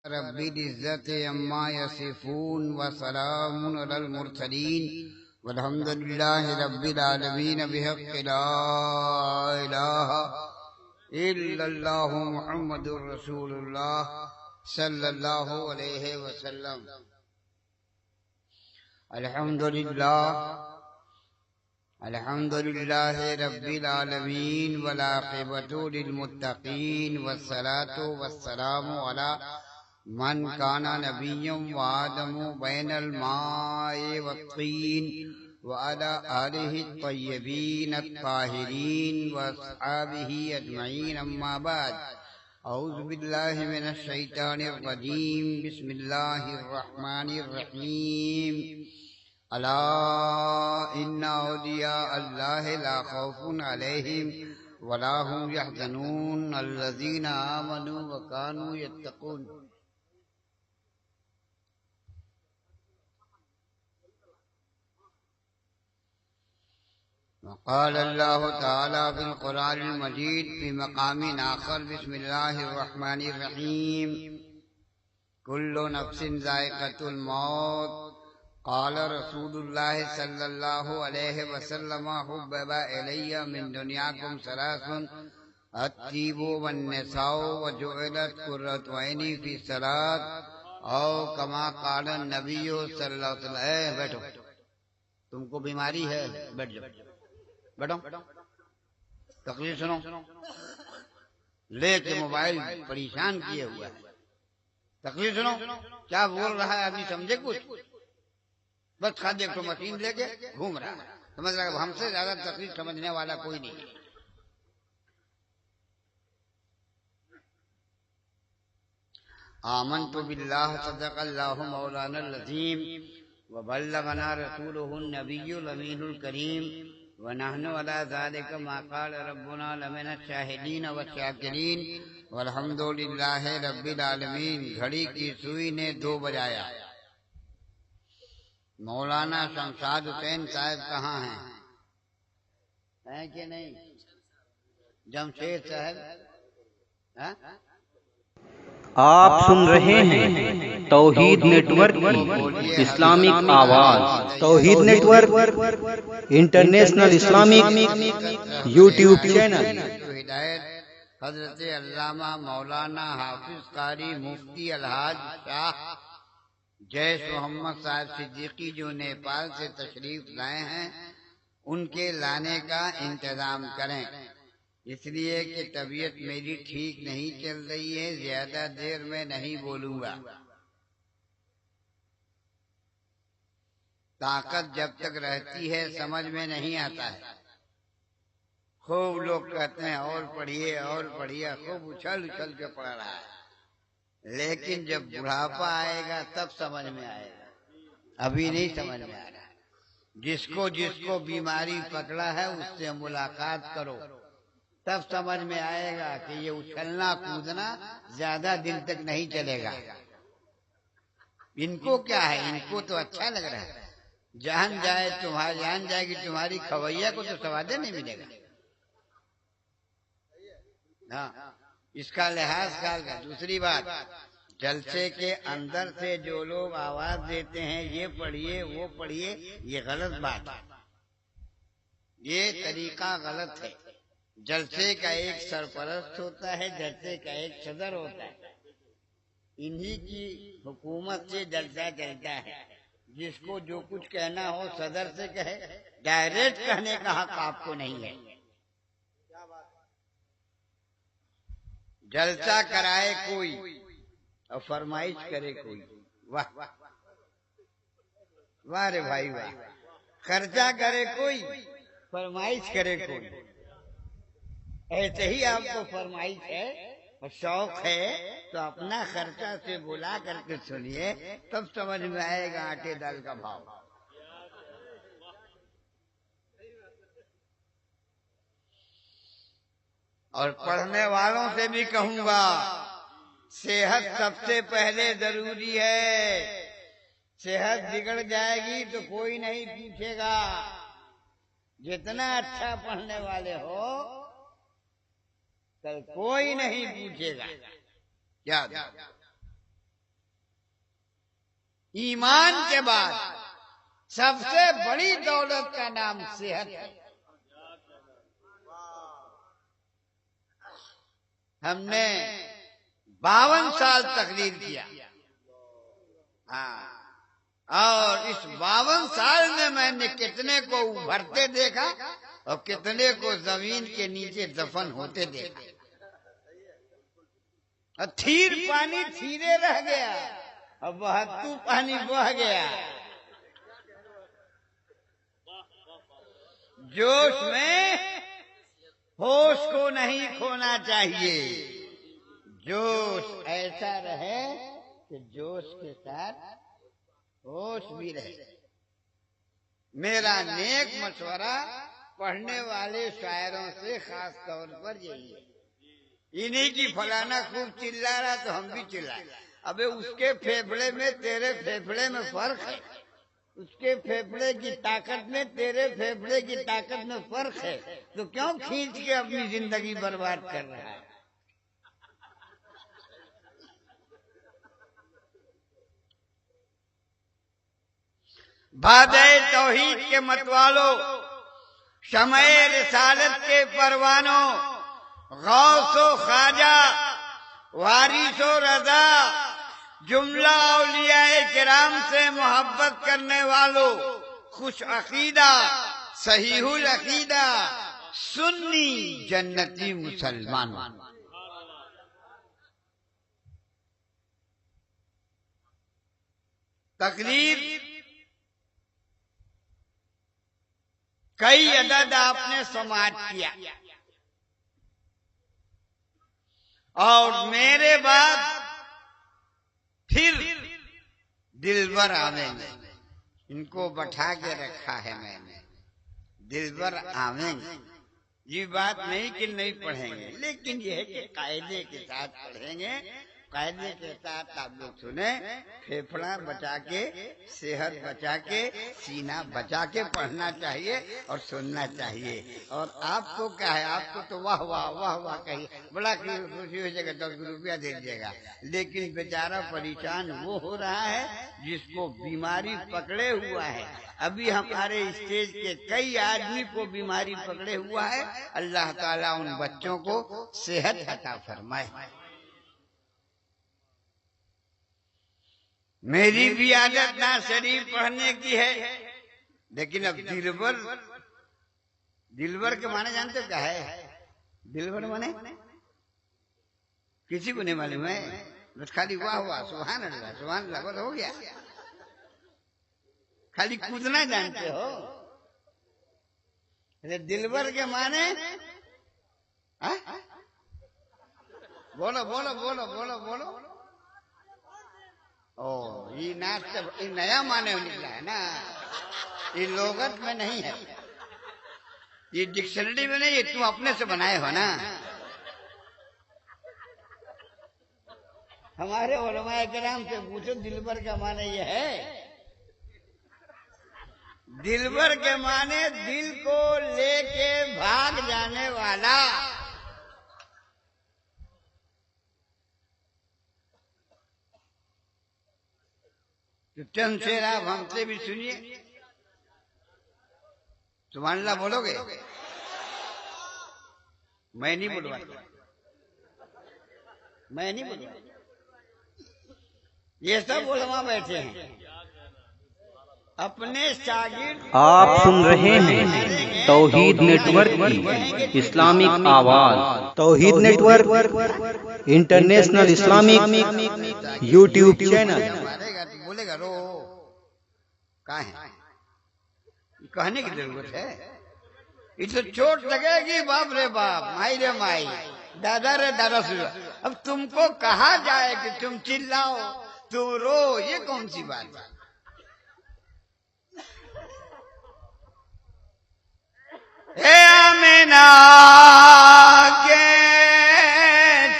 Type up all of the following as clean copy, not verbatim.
رب العزت عما یصفون وسلام علی المرسلین والحمد للہ رب العالمین بحق لا الہ الا اللہ محمد رسول اللہ صلی اللہ علیہ وسلم۔ الحمد للہ رب العالمین والعاقبۃ للمتقین والصلاة والسلام علی من کان نبی وآدم بین الماء والطین وعلی آلہ الطیبین الطاہرین واصحابہ اجمعین، اما بعد۔ اعوذ باللہ من الشیطان الرجیم، بسم اللہ الرحمن الرحیم۔ الا ان اولیاء اللہ لا خوف علیہم ولا هم يحزنون الذین آمنوا وكانوا يتقون۔ وقال اللہ تعالی فی القرآن المجید فی مقام آخر، بسم اللہ الرحمن الرحیم۔ کل نفس ذائقۃ الموت، قال رسول اللہ صلی اللہ علیہ وسلم حبب الی من دنیاکم ثلاث، الطیب والنساء وجعلت قرۃ عینی فی الصلاۃ، او کما قال النبی صلی اللہ علیہ وسلم۔ بیٹھو، تم کو بیماری ہے، بیٹھ جاؤ، بیٹھو، تقریر سنو، لے کے موبائل پریشان کیے ہوا ہے۔ تقریر سنو، کیا بول رہا ہے آدمی سمجھے کچھ؟ بس خالی ایک تو مشین لے کے گھوم رہا ہے، سمجھ رہا ہے ہم سے زیادہ تقریر سمجھنے والا کوئی نہیں ہے۔ آمنت باللہ، صدق اللہ مولانا العظیم، وبلغنا رسولہ النبی الامین الکریم، ونحن علی ذلک ما قال ربنا لمن الشاہدین والشاکرین، والحمد للہ رب العالمین۔ گھڑی کی سوئی نے 2 بجایا۔ مولانا شمشاد حسین صاحب کہاں ہیں کہ نہیں؟ جمشید صاحب آپ سن رہے ہیں توحید نیٹ ورک کی اسلامک آواز۔ توحید network international Islamic YouTube channel. ہدایت حضرت علامہ مولانا حافظ قاری مفتی الحاج شاہ جیش محمد صاحب صدیقی، جو نیپال سے تشریف لائے ہیں، ان کے لانے کا انتظام کریں، اس لیے کہ طبیعت میری ٹھیک نہیں چل رہی ہے، زیادہ دیر میں نہیں بولوں گا۔ طاقت جب تک رہتی ہے سمجھ میں نہیں آتا ہے۔ خوب لوگ کہتے ہیں اور پڑھیے اور پڑھیے، خوب اچھل اچھل کے پڑھ رہا ہے، لیکن جب بڑھاپا آئے گا تب سمجھ میں آئے گا، ابھی نہیں سمجھ میں آ رہا ہے۔ جس کو بیماری پکڑا ہے اس سے ملاقات کرو، تب سمجھ میں آئے گا کہ یہ اچھلنا کودنا زیادہ دن تک نہیں چلے گا۔ ان کو کیا ہے، ان کو تو اچھا لگ رہا ہے، جان جائے گی تمہاری کھوئیا کو تو سوادے نہیں ملے گا۔ ہاں، اس کا لحاظ کر گا۔ دوسری بات، جلسے کے اندر سے جو لوگ آواز دیتے ہیں یہ پڑھیے وہ پڑھیے، یہ غلط بات ہے، یہ طریقہ غلط ہے۔ جلسے کا ایک سرپرست ہوتا ہے، جلسے کا ایک صدر ہوتا ہے، انہی کی حکومت سے جلسہ چلتا ہے۔ جس کو جو کچھ کہنا ہو صدر سے کہے، ڈائریکٹ کہنے کا حق آپ کو نہیں ہے۔ جلسہ کرائے کوئی اور فرمائش کرے کوئی، واہ واہ رے بھائی واہ، خرچہ کرے کوئی فرمائش کرے کوئی۔ ایسے ہی آپ کو فرمائش ہے اور شوق ہے تو اپنا خرچہ سے بلا کر کے سنیے، تب سمجھ میں آئے گا آٹے دال کا بھاؤ۔ اور پڑھنے والوں سے بھی کہوں گا، صحت سب سے پہلے ضروری ہے۔ صحت بگڑ جائے گی تو کوئی نہیں پوچھے گا، جتنا اچھا پڑھنے والے ہو کل کوئی نہیں پوچھے گا۔ کیا ایمان کے بعد سب سے بڑی دولت کا نام صحت ہے۔ ہم نے 52 سال تقریر کیا، اور اس 52 سال میں نے کتنے کو ابھرتے دیکھا اور کتنے کو زمین کے نیچے دفن ہوتے دیکھا۔ اور تھیر پانی تھیرے رہ گیا اور بہتو پانی بہ گیا۔ جوش میں ہوش کو نہیں کھونا چاہیے، جوش ایسا رہے کہ جوش کے ساتھ ہوش بھی رہے۔ میرا نیک مشورہ پڑھنے والے شاعروں سے خاص طور پر یہی ہے۔ یہ نہیں کہ فلانا خوب چلا رہا تو ہم بھی چلائیں۔ ابے اس کے پھیپھڑے میں تیرے پھیپھڑے میں فرق ہے، اس کے پھیپھڑے کی طاقت میں تیرے پھیپھڑے کی طاقت میں فرق ہے، تو کیوں کھینچ کے اپنی زندگی برباد کر رہا ہے؟ بادِ توحید کے متوالو، شمع رسالت کے پروانوں، غوث و خواجہ، وارث و رضا، جملہ اولیاء کرام سے محبت کرنے والوں، خوش عقیدہ، صحیح العقیدہ، سنی جنتی مسلمان۔ تقریر کئی عدد آپ نے سماعت کیا، اور میرے بعد پھر دلبر آویں گے، ان کو بٹھا کے رکھا ہے میں نے، دلبر آویں گے۔ یہ بات نہیں کہ نہیں پڑھیں گے، لیکن یہ ہے کہ قاعدے کے ساتھ پڑھیں گے۔ قاعدے کے ساتھ آپ لوگ سنیں، پھیپھڑا بچا کے، صحت بچا کے، سینہ بچا کے پڑھنا چاہیے اور سننا چاہیے۔ اور آپ کو کیا ہے، آپ کو تو واہ واہ واہ واہ کہیے، بڑا خوشی ہو جائے گا، 10 روپیہ دے دیجیے گا، لیکن بیچارہ پریشان وہ ہو رہا ہے جس کو بیماری پکڑے ہوا ہے۔ ابھی ہمارے اسٹیج کے کئی آدمی کو بیماری پکڑے ہوا ہے، اللہ تعالیٰ ان بچوں کو صحت عطا فرمائے۔ میری بھی عادت نعت شریف پڑھنے کی ہے، لیکن اب دلبر کے معنی جانتے ہو کیا ہے؟ دلبر مانے کسی کو نہیں معلوم ہے، بس خالی واہ واہ سبحان اللہ سبحان اللہ بس ہو گیا، خالی کودنا جانتے ہو۔ دلبر کے معنی بولو بولو بولو بولو بولو۔ یہ نعت سے نیا معنی نکلا ہے نا، یہ لغت میں نہیں ہے، یہ ڈکشنری میں نہیں، یہ تم اپنے سے بنائے ہو نا۔ ہمارے علماء کرام سے پوچھو دلبر کا معنی یہ ہے، دلبر کے معنی دل کو لے کے بھاگ جانے والا۔ چند شعر آپ ہم سے بھی سنیے، سبحان اللہ بولو گے؟ میں نہیں بولوا، میں نہیں بولوا، یہ سب علماء بیٹھے ہیں اپنے شاگرد۔ آپ سن رہے ہیں توحید نیٹ ورک کی اسلامک آواز، توحید network international Islamic YouTube channel. بولے گا رو کہاں ہے، کہنے کی ضرورت ہے، یہ تو چوٹ لگے گی، باپ رے باپ، مائی رے مائی، دادا رے دادا سو۔ اب تم کو کہا جائے کہ تم چلاؤ تم رو، یہ کون سی بات ہے؟ اے آمینہ کے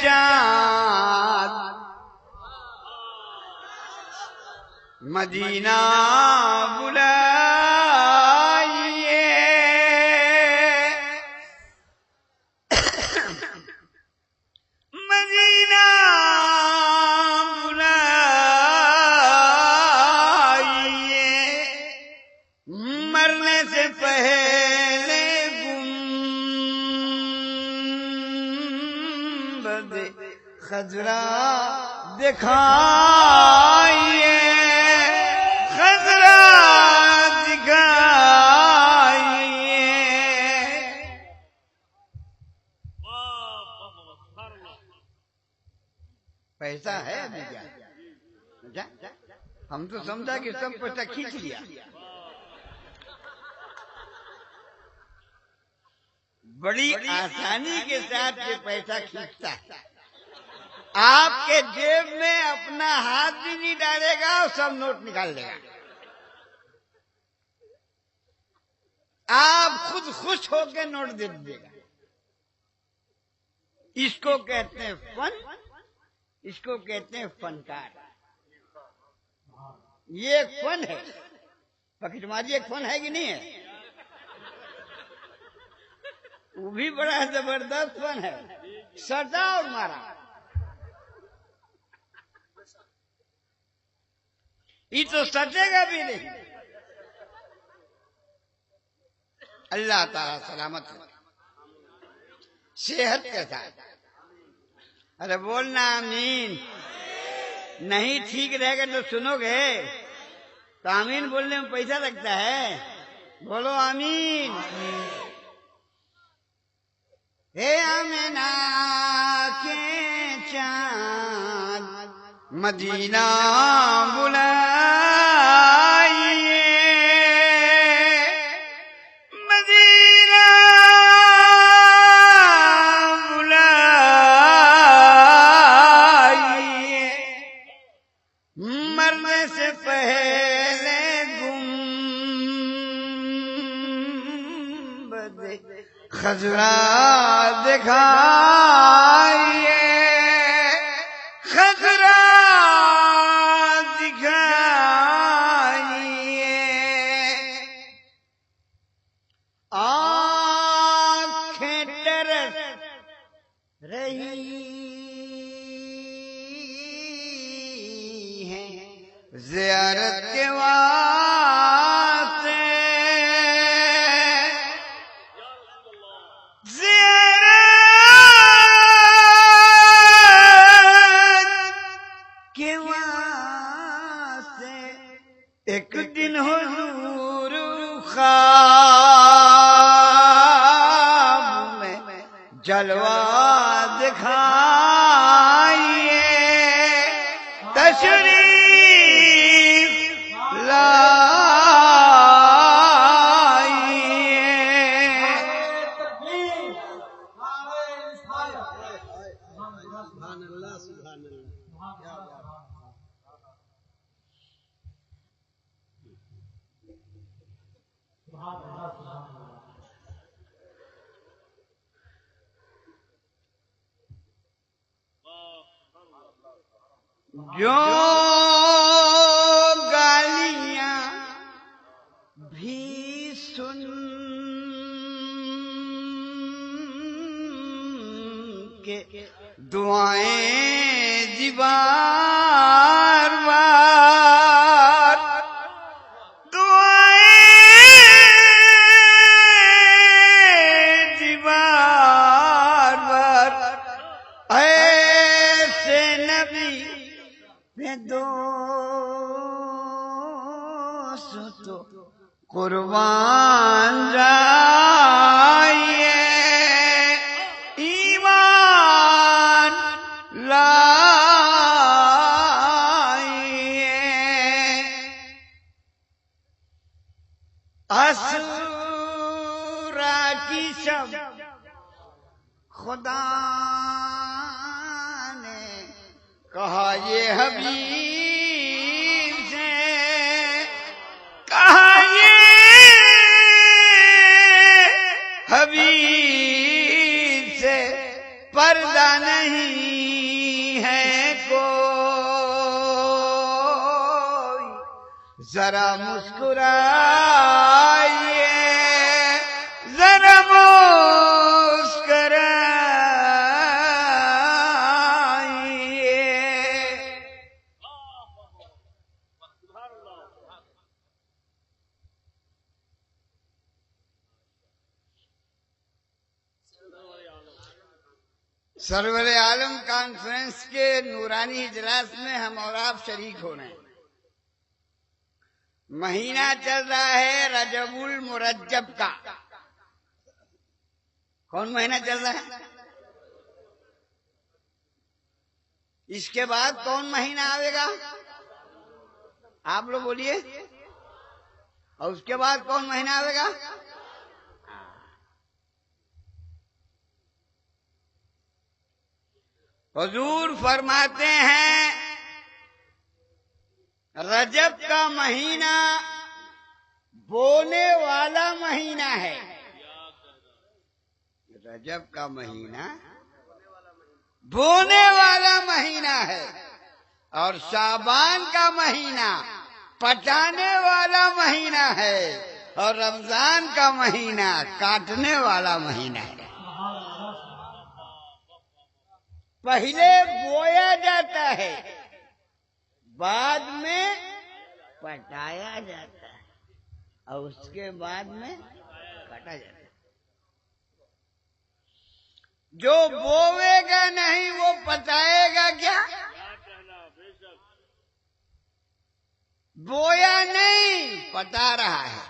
چاند مدینہ بلائیے، مدینہ بلائیے، پہلے گنبد خضرا دکھائیے، خضرا دکھائیے۔ پیسہ ہے ابھی کیا؟ ہم تو سمجھا کہ سب پیسہ کھینچ لیا۔ بڑی آسانی کے ساتھ یہ پیسہ کھینچتا ہے، آپ کے جیب میں اپنا ہاتھ بھی نہیں ڈالے گا اور سب نوٹ نکال لے گا۔ آپ خود خوش ہو کے نوٹ دے دیجیے گا۔ اس کو کہتے ہیں فن، اس کو کہتے ہیں فنکار۔ یہ ایک فن ہے، پاکٹ ماری ایک فن ہے کہ نہیں ہے؟ وہ بھی بڑا زبردست فن ہے، سٹا اور مارا۔ یہ تو سٹے گا بھی نہیں۔ اللہ تعالی سلامت صحت کے ساتھ۔ ارے بولنا آمین۔ نہیں ٹھیک رہے گا تو سنو گے تو آمین بولنے میں پیسہ لگتا ہے، بولو آمین۔ اے آمینہ کے چاند مدینہ بلائیے، مدینہ بلائیے، مرنے سے پہلے گنبد خضرا دکھائیے، خضرا دکھائیے۔ آنکھیں ترس رہی ہیں زیارت کے واسطے، ایک دن حضور خواب میں جلوہ دکھائیے، تشریف لائیے۔ جو گالیاں بھی سن کے دعائیں دی بار بار، دعائیں دی بار بار، ایسے نبی میں دوست تو قربان جائیے، ایمان لائیے۔ اسورا کی شب خدا نے کہا یہ حبیب سے، کہا یہ حبیب سے پردہ نہیں ہے کوئی، ذرا مسکرائیے، ذرا مسکرائیے۔ سرور عالم کانفرنس کے نورانی اجلاس میں ہم اور آپ شریک ہو رہے ہیں۔ مہینہ چل رہا ہے رجب المرجب کا۔ کون مہینہ چل رہا ہے؟ اس کے بعد کون مہینہ آئے گا؟ آپ لوگ بولیے۔ اور اس کے بعد کون مہینہ آئے گا؟ حضور فرماتے ہیں رجب کا مہینہ بونے والا مہینہ ہے۔ رجب کا مہینہ بونے والا مہینہ ہے، اور شعبان کا مہینہ پٹانے والا مہینہ ہے، اور رمضان کا مہینہ کاٹنے والا مہینہ ہے۔ پہلے بویا جاتا ہے، بعد میں پٹایا جاتا ہے، اور اس کے بعد میں کاٹا جاتا ہے۔ جو بوے گا نہیں وہ پٹائے گا کیا؟ بویا نہیں، پٹا رہا ہے۔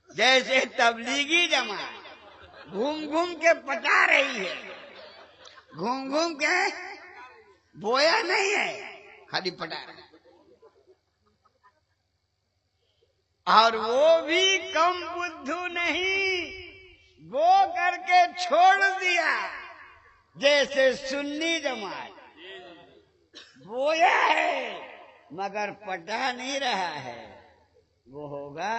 جیسے تبلیغی جماعت گھوم گھوم کے پٹا رہی ہے، گھوم گھوم کے بویا نہیں ہے، خالی پٹا رہا ہے۔ اور وہ بھی کم بدھو نہیں، وہ کر کے چھوڑ دیا۔ جیسے سنی جماعت بویا ہے مگر پٹا نہیں رہا ہے، وہ ہوگا۔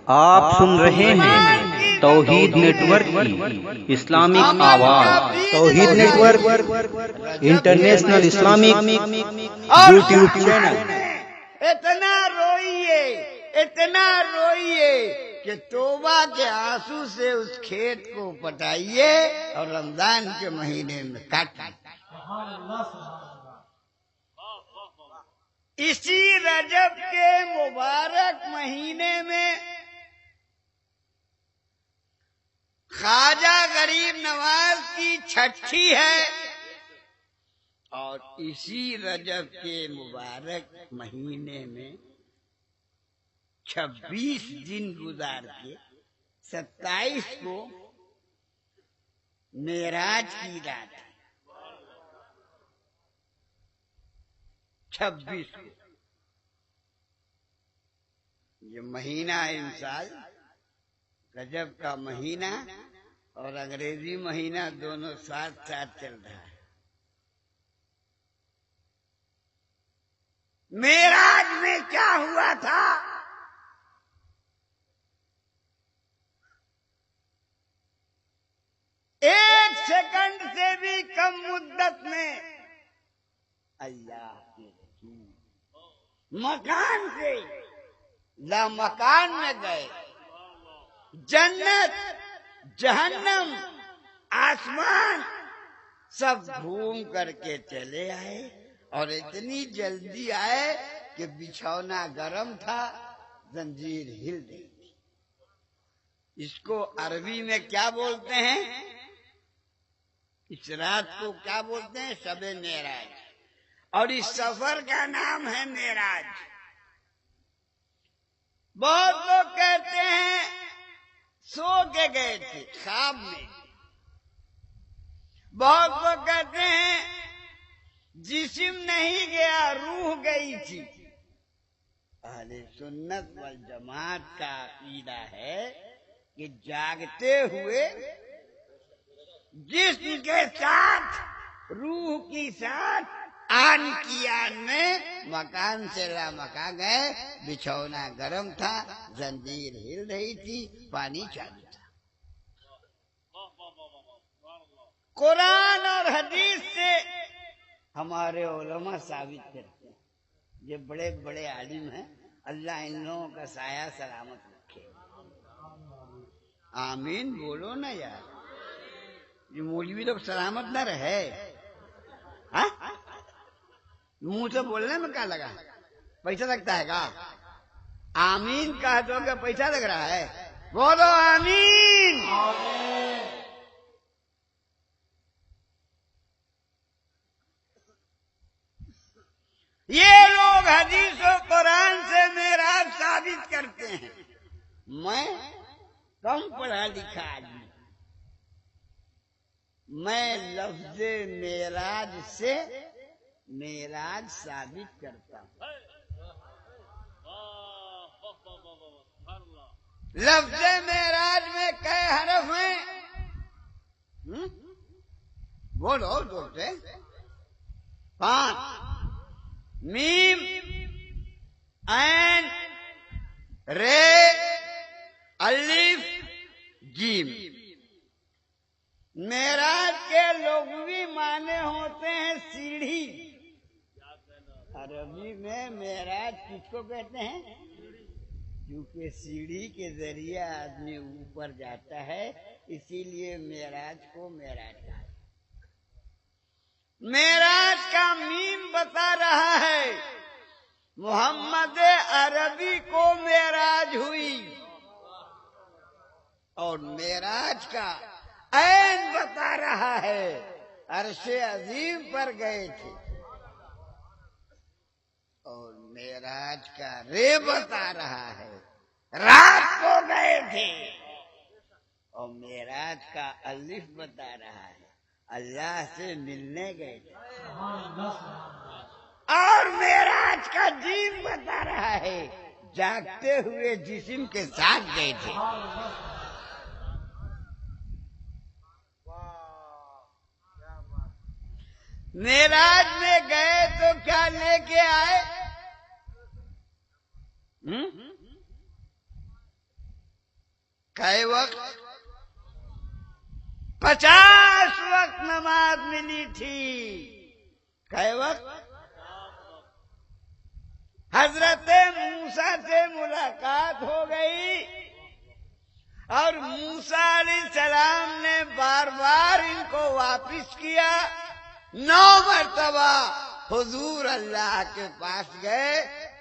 آپ سن رہے ہیں توحید نیٹ ورک کی اسلامک آواز۔ توحید network international Islamic YouTube channel. اتنا روئیے کہ توبہ کے آنسو سے اس کھیت کو پٹائیے اور رمضان کے مہینے میں کاٹیے۔ اسی رجب کے مبارک مہینے میں خواجہ غریب نواز کی چھٹی ہے، اور اسی رجب کے مبارک مہینے میں 26 دن گزار کے 27 کو معراج کی رات ہے۔ 26 کو یہ مہینہ انسال رجب کا مہینہ اور انگریزی مہینہ دونوں ساتھ ساتھ چل رہا ہے۔ معراج میں کیا ہوا تھا؟ ایک سیکنڈ سے بھی کم مدت میں اللہ کے رسول مکان سے لامکان میں گئے۔ جنت، جہنم، آسمان سب گھوم کر کے چلے آئے، اور اتنی جلدی آئے کہ بچھونا گرم تھا، زنجیر ہل گئی تھی۔ اس کو عربی میں کیا بولتے ہیں؟ اس رات کو کیا بولتے ہیں؟ شب معراج، اور اس سفر کا نام ہے معراج۔ بہت لوگ کہتے ہیں سو کے گئے تھے خواب میں، بہت لوگ کہتے ہیں جسم نہیں گیا روح گئی تھی۔ اہل سنت والجماعت کا عقیدہ ہے کہ جاگتے ہوئے جسم کے ساتھ روح کی ساتھ آن کی آن میں مکان سے لامکان گئے۔ بچھونا گرم تھا، زنجیر ہل رہی تھی، پانی چالو تھا۔ قرآن اور حدیث سے ہمارے علماء ثابت کرتے ہیں، یہ بڑے بڑے عالم ہیں، اللہ ان لوگوں کا سایہ سلامت رکھے۔ آمین بولو نا یار، یہ مولوی لوگ سلامت نہ رہے۔ منہ سے بولنے میں کیا لگا؟ پیسہ لگتا ہے کیا؟ آمین کہہ دو کہ پیسہ لگ رہا ہے؟ بولو آمین۔ یہ لوگ حدیث و قرآن سے معراج ثابت کرتے ہیں. میں کم پڑھا لکھا آدمی، میں لفظ معراج سے معراج ثابت کرتا ہوں. لفظ معراج میں کئے حرف ہیں؟ بولو دوسرے. 5. میم، عین، رے، الف، جیم. معراج کے لغوی معنی ہوتے ہیں سیڑھی. عربی میں معراج کس کو کہتے ہیں؟ کیونکہ سیڑھی کے ذریعے آدمی اوپر جاتا ہے، اسی لیے معراج کو معراج کہا. معراج کا میم بتا رہا ہے محمد عربی کو معراج ہوئی، اور معراج کا عین بتا رہا ہے عرش عظیم پر گئے تھے، اور معراج کا رے بتا رہا ہے رات کو گئے تھے، اور معراج کا الف بتا رہا ہے اللہ سے ملنے گئے تھے، اور معراج کا جیم بتا رہا ہے جاگتے ہوئے جسم کے ساتھ گئے تھے. معراج میں گئے تو کیا لے کے آئے؟ کئے وقت؟ 50 وقت نماز ملی تھی. کئے وقت؟ حضرت موسیٰ سے ملاقات ہو گئی، اور موسیٰ علیہ السلام نے بار بار ان کو واپس کیا. 9 مرتبہ حضور اللہ کے پاس گئے،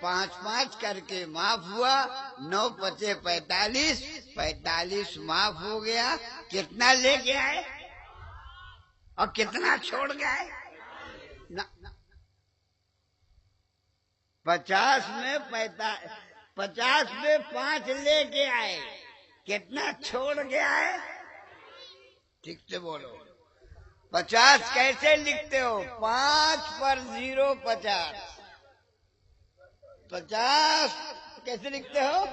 5 کر کے معاف ہوا. 9 × 45، 45 معاف ہو گیا. کتنا لے کے آئے اور کتنا چھوڑ گئے؟ 50 میں 5 لے کے آئے، کتنا چھوڑ کے آئے؟ ٹھیک سے بولو. 50 کیسے لکھتے ہو؟ 5 پر 0 50. 50 کیسے لکھتے ہو؟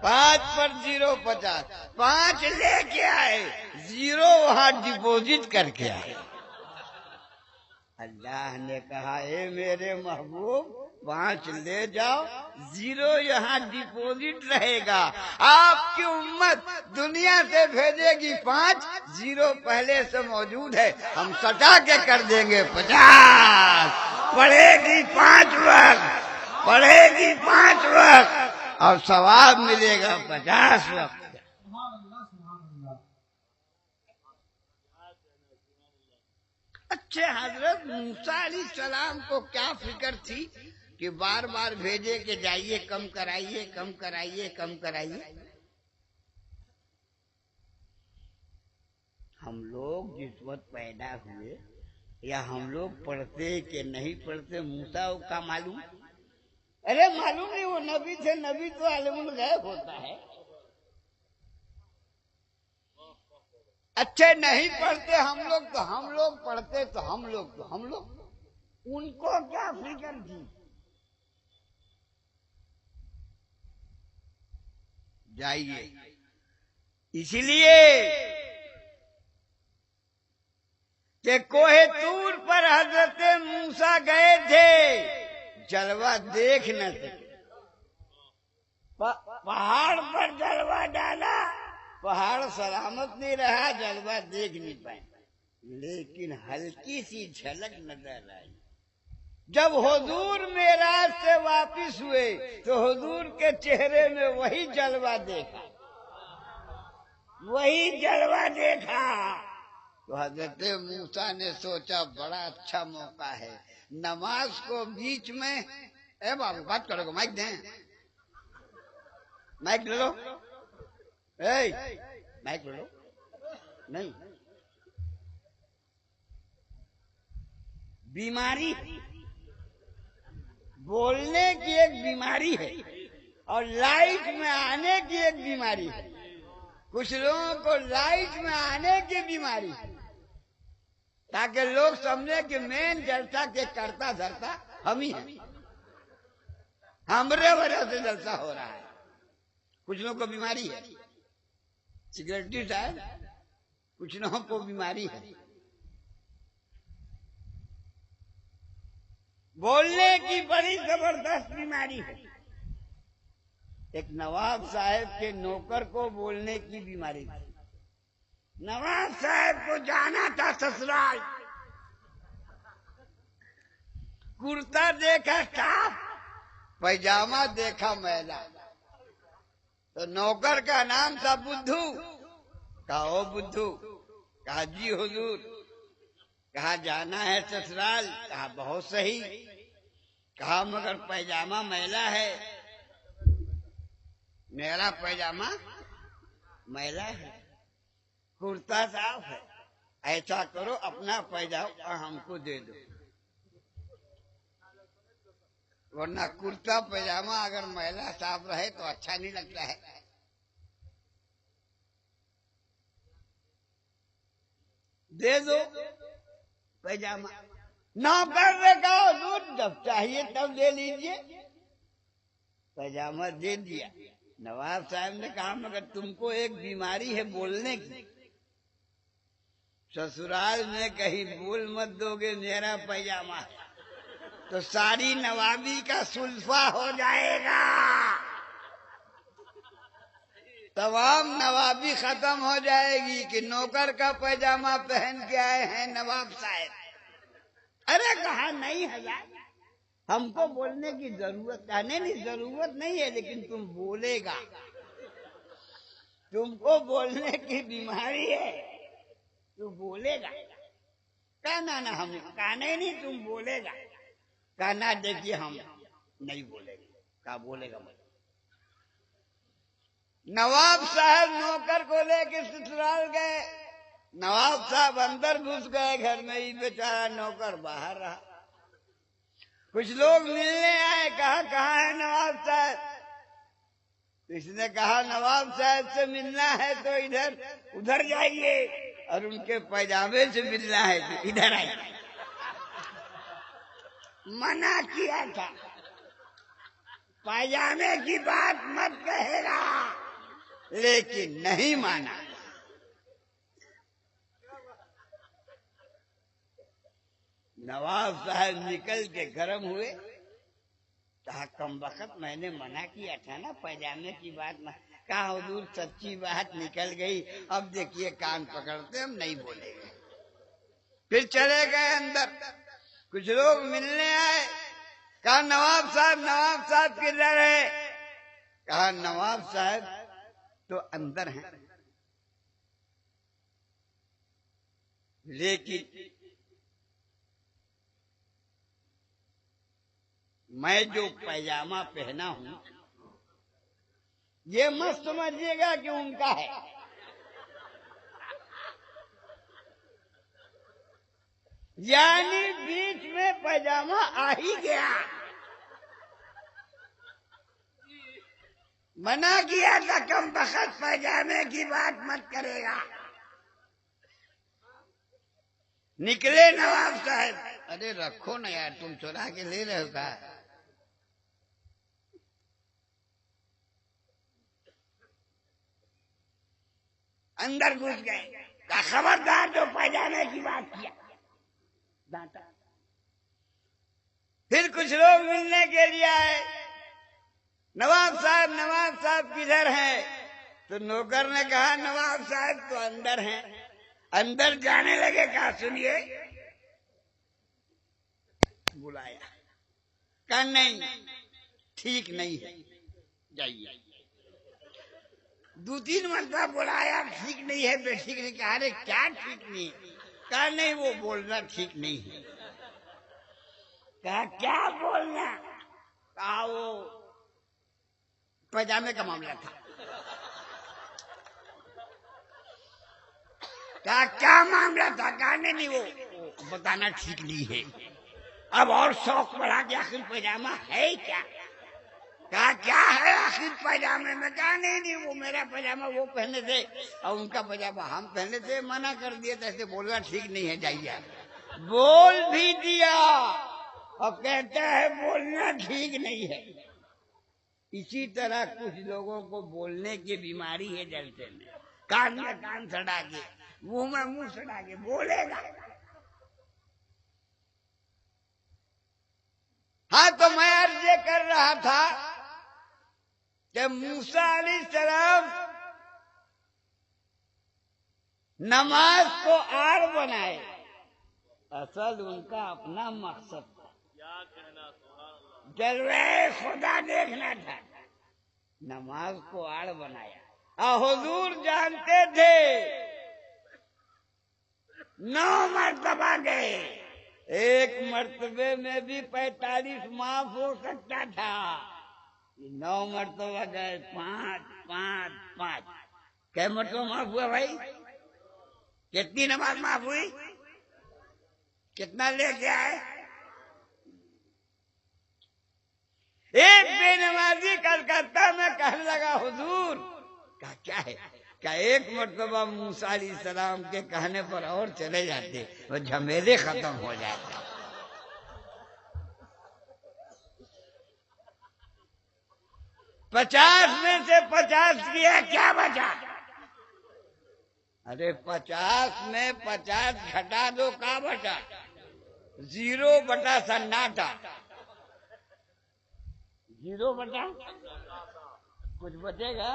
5 پر 0 50. 5 لے کے آئے، 0 وہاں ڈپوزٹ کر کے آئے. اللہ نے کہا اے میرے محبوب 5 لے جاؤ، 0 یہاں ڈپوزٹ رہے گا. آپ کی امت دنیا سے بھیجے گی 5، 0 پہلے سے موجود ہے، ہم سٹا کے کر دیں گے 50. پڑھے گی 5 وقت، پڑھے گی 5 وقت، اور ثواب ملے گا 50 وقت. اچھے حضرت موسیٰ علیہ السلام کو کیا فکر تھی کہ بار بار بھیجے کہ جائیے کم کرائیے کم کرائیے کم کرائیے. ہم لوگ جس وقت پیدا ہوئے یا ہم لوگ پڑھتے کہ نہیں پڑھتے موسیٰ کا معلوم؟ ارے معلوم نہیں، وہ نبی تھے، نبی تو عالم الغیب ہوتا ہے. اچھے نہیں پڑھتے ہم لوگ تو ہم لوگ پڑھتے تو ہم لوگ ان کو کیا فکر تھی؟ جائیے. اس لیے کہ کوہ طور پر حضرت موسیٰ گئے تھے، جلوہ دیکھ نہ سکے. پہاڑ پر جلوہ ڈالا، پہاڑ سلامت نہیں رہا، جلوہ دیکھ نہیں پائے، لیکن ہلکی سی جھلک نظر آئی. جب حضور معراج سے واپس ہوئے تو حضور کے چہرے میں وہی جلوہ دیکھا، وہی جلوہ دیکھا. تو حضرت موسیٰ نے سوچا بڑا اچھا موقع ہے، نماز کو بیچ میں. اے بابو بات کرو گے؟ مائک دیں، مائک لے لو. مائک لے لو. نہیں بیماری بولنے کی ایک بیماری ہے اور لائٹ میں آنے کی ایک بیماری ہے. کچھ لوگوں کو لائٹ میں آنے کی بیماری ہے تاکہ لوگ سمجھے کہ مین جلسہ کے کرتا دھرتا ہم ہی ہیں, ہمارے وجہ سے جلسہ ہو رہا ہے. کچھ لوگوں کو بیماری ہے, سیکریٹری صاحب کچھ لوگوں کو بیماری ہے. بولنے کی بڑی زبردست بیماری ہے. ایک نواب صاحب کے نوکر کو بولنے کی بیماری تھی. نواب صاحب کو جانا تھا سسرال, کرتا دیکھا صاف, پیجامہ دیکھا میلا. تو نوکر کا نام تھا بدھو. کہا او بدھو, کہا جی حضور, کہا جانا ہے سسرال. کہا بہت صحیح. کہا مگر پیجامہ میلا ہے. میرا پیجامہ میلا ہے, کرتا صاف ہے. ایسا کرو اپنا پیجامہ ہم کو دے دو, ورنہ کرتا پیجامہ اگر میلا صاف رہے تو اچھا نہیں لگتا ہے. دے دو پیجامہ. نوکر نے کہا حضور جب چاہیے تب لے لیجیے. پیجامہ دے دیا. نواب صاحب نے کہا مگر تم کو ایک بیماری ہے بولنے کی, سسرال میں کہیں بول مت دو گے میرا پیجامہ تو ساری نوابی کا سلفا ہو جائے گا, تمام نوابی ختم ہو جائے گی کہ نوکر کا پیجامہ پہن کے آئے ہیں نواب صاحب. ارے کہا نہیں حضرت, ہم کو بولنے کی ضرورت نہیں, ضرورت نہیں ہے لیکن تم بولے گا, تم کو بولنے کی بیماری ہے, تو بولے گا. کہنا نہ ہم, کہا نہیں تم بولے گا. کہنا دیکھیے ہم نہیں بولے گا. کہا بولے گا. نواب صاحب نوکر کو لے کے سسرال گئے. نواب صاحب اندر گھس گئے گھر میں, ہی بیچارہ نوکر باہر رہا. کچھ لوگ ملنے آئے, کہا کہاں ہے نواب صاحب. اس نے کہا نواب صاحب سے ملنا ہے تو ادھر جائیے, اور ان کے پیجامے سے ملنا ہے تو ادھر آئیے. منع کیا تھا, پیجامے کی بات مت کہے گا, لیکن نہیں مانا. نواب صاحب نکل کے گرم ہوئے. کہا کم وقت میں نے منع کیا تھا نا پیجامے کی بات. کہا حضور سچی بات نکل گئی, اب دیکھیے کان پکڑتے ہم نہیں بولیں گے. پھر چلے گئے اندر. کچھ لوگ ملنے آئے, کہا نواب صاحب کدھر ہے. کہا نواب صاحب تو اندر ہیں, لیکن میں جو پیجامہ پہنا ہوں یہ مت سمجھیے گا کہ ان کا ہے. یعنی بیچ میں پیجامہ آ ہی گیا. منع کیا تھا کم بخت پیجامے کی بات مت کرے گا. نکلے نواب صاحب. ارے رکھو نا یار, تم چورا کے لے رہے ہو کا. اندر گھس گئے. کہا خبردار جو پیجامے کی بات کیا. ڈانٹا. پھر کچھ لوگ ملنے کے لیے آئے. نواب صاحب کدھر ہیں. تو نوکر نے کہا نواب صاحب تو اندر ہیں. اندر جانے لگے. کہا سنیے, بلایا. کہا نہیں ٹھیک نہیں ہے, جائیے. 2-3 مرتبہ بلایا, ٹھیک نہیں ہے بے ٹھیک نہیں. کہا ارے کیا ٹھیک نہیں. کہا نہیں وہ بولنا ٹھیک نہیں ہے. کہا کیا بولنا. کہا وہ پیجامے کا معاملہ تھا. کہا کیا معاملہ تھا. کہا نہیں وہ بتانا ٹھیک نہیں ہے. اب اور شوق بڑھا کہ آخر پائجامہ ہے کیا؟ کہا کیا ہے آخر پائجامے میں؟ کہا نہیں وہ میرا پائجامہ وہ پہنے تھے اور ان کا پائجامہ ہم پہنے تھے، منع کر دیا تھا، ایسے بولنا ٹھیک نہیں ہے، جائیے۔ بول بھی دیا اور کہتا ہے بولنا ٹھیک نہیں ہے۔ اسی طرح کچھ لوگوں کو بولنے کی بیماری ہے جلسے میں، کان میں کان سڑا کے، منہ میں منہ سڑا کے بولے گا۔ ہاں تو میں عرض یہ کر رہا تھا کہ موسیٰ علیہ السلام نماز کو آڑ بنائے، اصل ان کا اپنا مقصد تھا، جلوہ خدا دیکھنا تھا، نماز کو آڑ بنایا۔ اور حضور جانتے تھے 9 مرتبہ گئے، ایک مرتبے میں بھی 45 معاف ہو سکتا تھا، 9 مرتبہ گئے، 5 کئے مرتبہ معاف ہوا بھائی؟ کتنی نماز معاف ہوئی؟ کتنا لے کے آئے؟ ایک بے نمازی کلکتہ میں کہنے لگا حضور، کہا کیا ہے؟ کہا ایک مرتبہ موسیٰ علیہ السلام کے کہنے پر اور چلے جاتے، وہ جھمیلے ختم ہو جاتے۔ 50 میں سے 50 کیا، کیا بچا؟ ارے 50 میں 50 گھٹا دو، کیا بچا؟ 0/سناٹا، 0/ کچھ بچے گا؟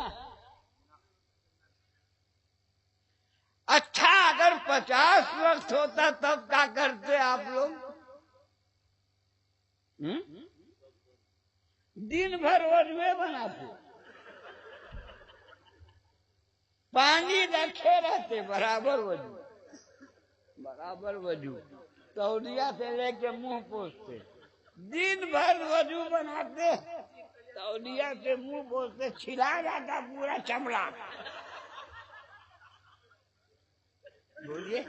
اچھا اگر 50 وقت ہوتا تب کیا کرتے آپ لوگ؟ دن بھر وضوے بناتے، پانی رکھے رہتے، برابر وضو، تولیہ سے لے کے منہ پوچھتے، دن بھر وضو بناتے، تولیہ سے منہ پوچھتے، چھلا جاتا پورا چمڑا۔ بولیے،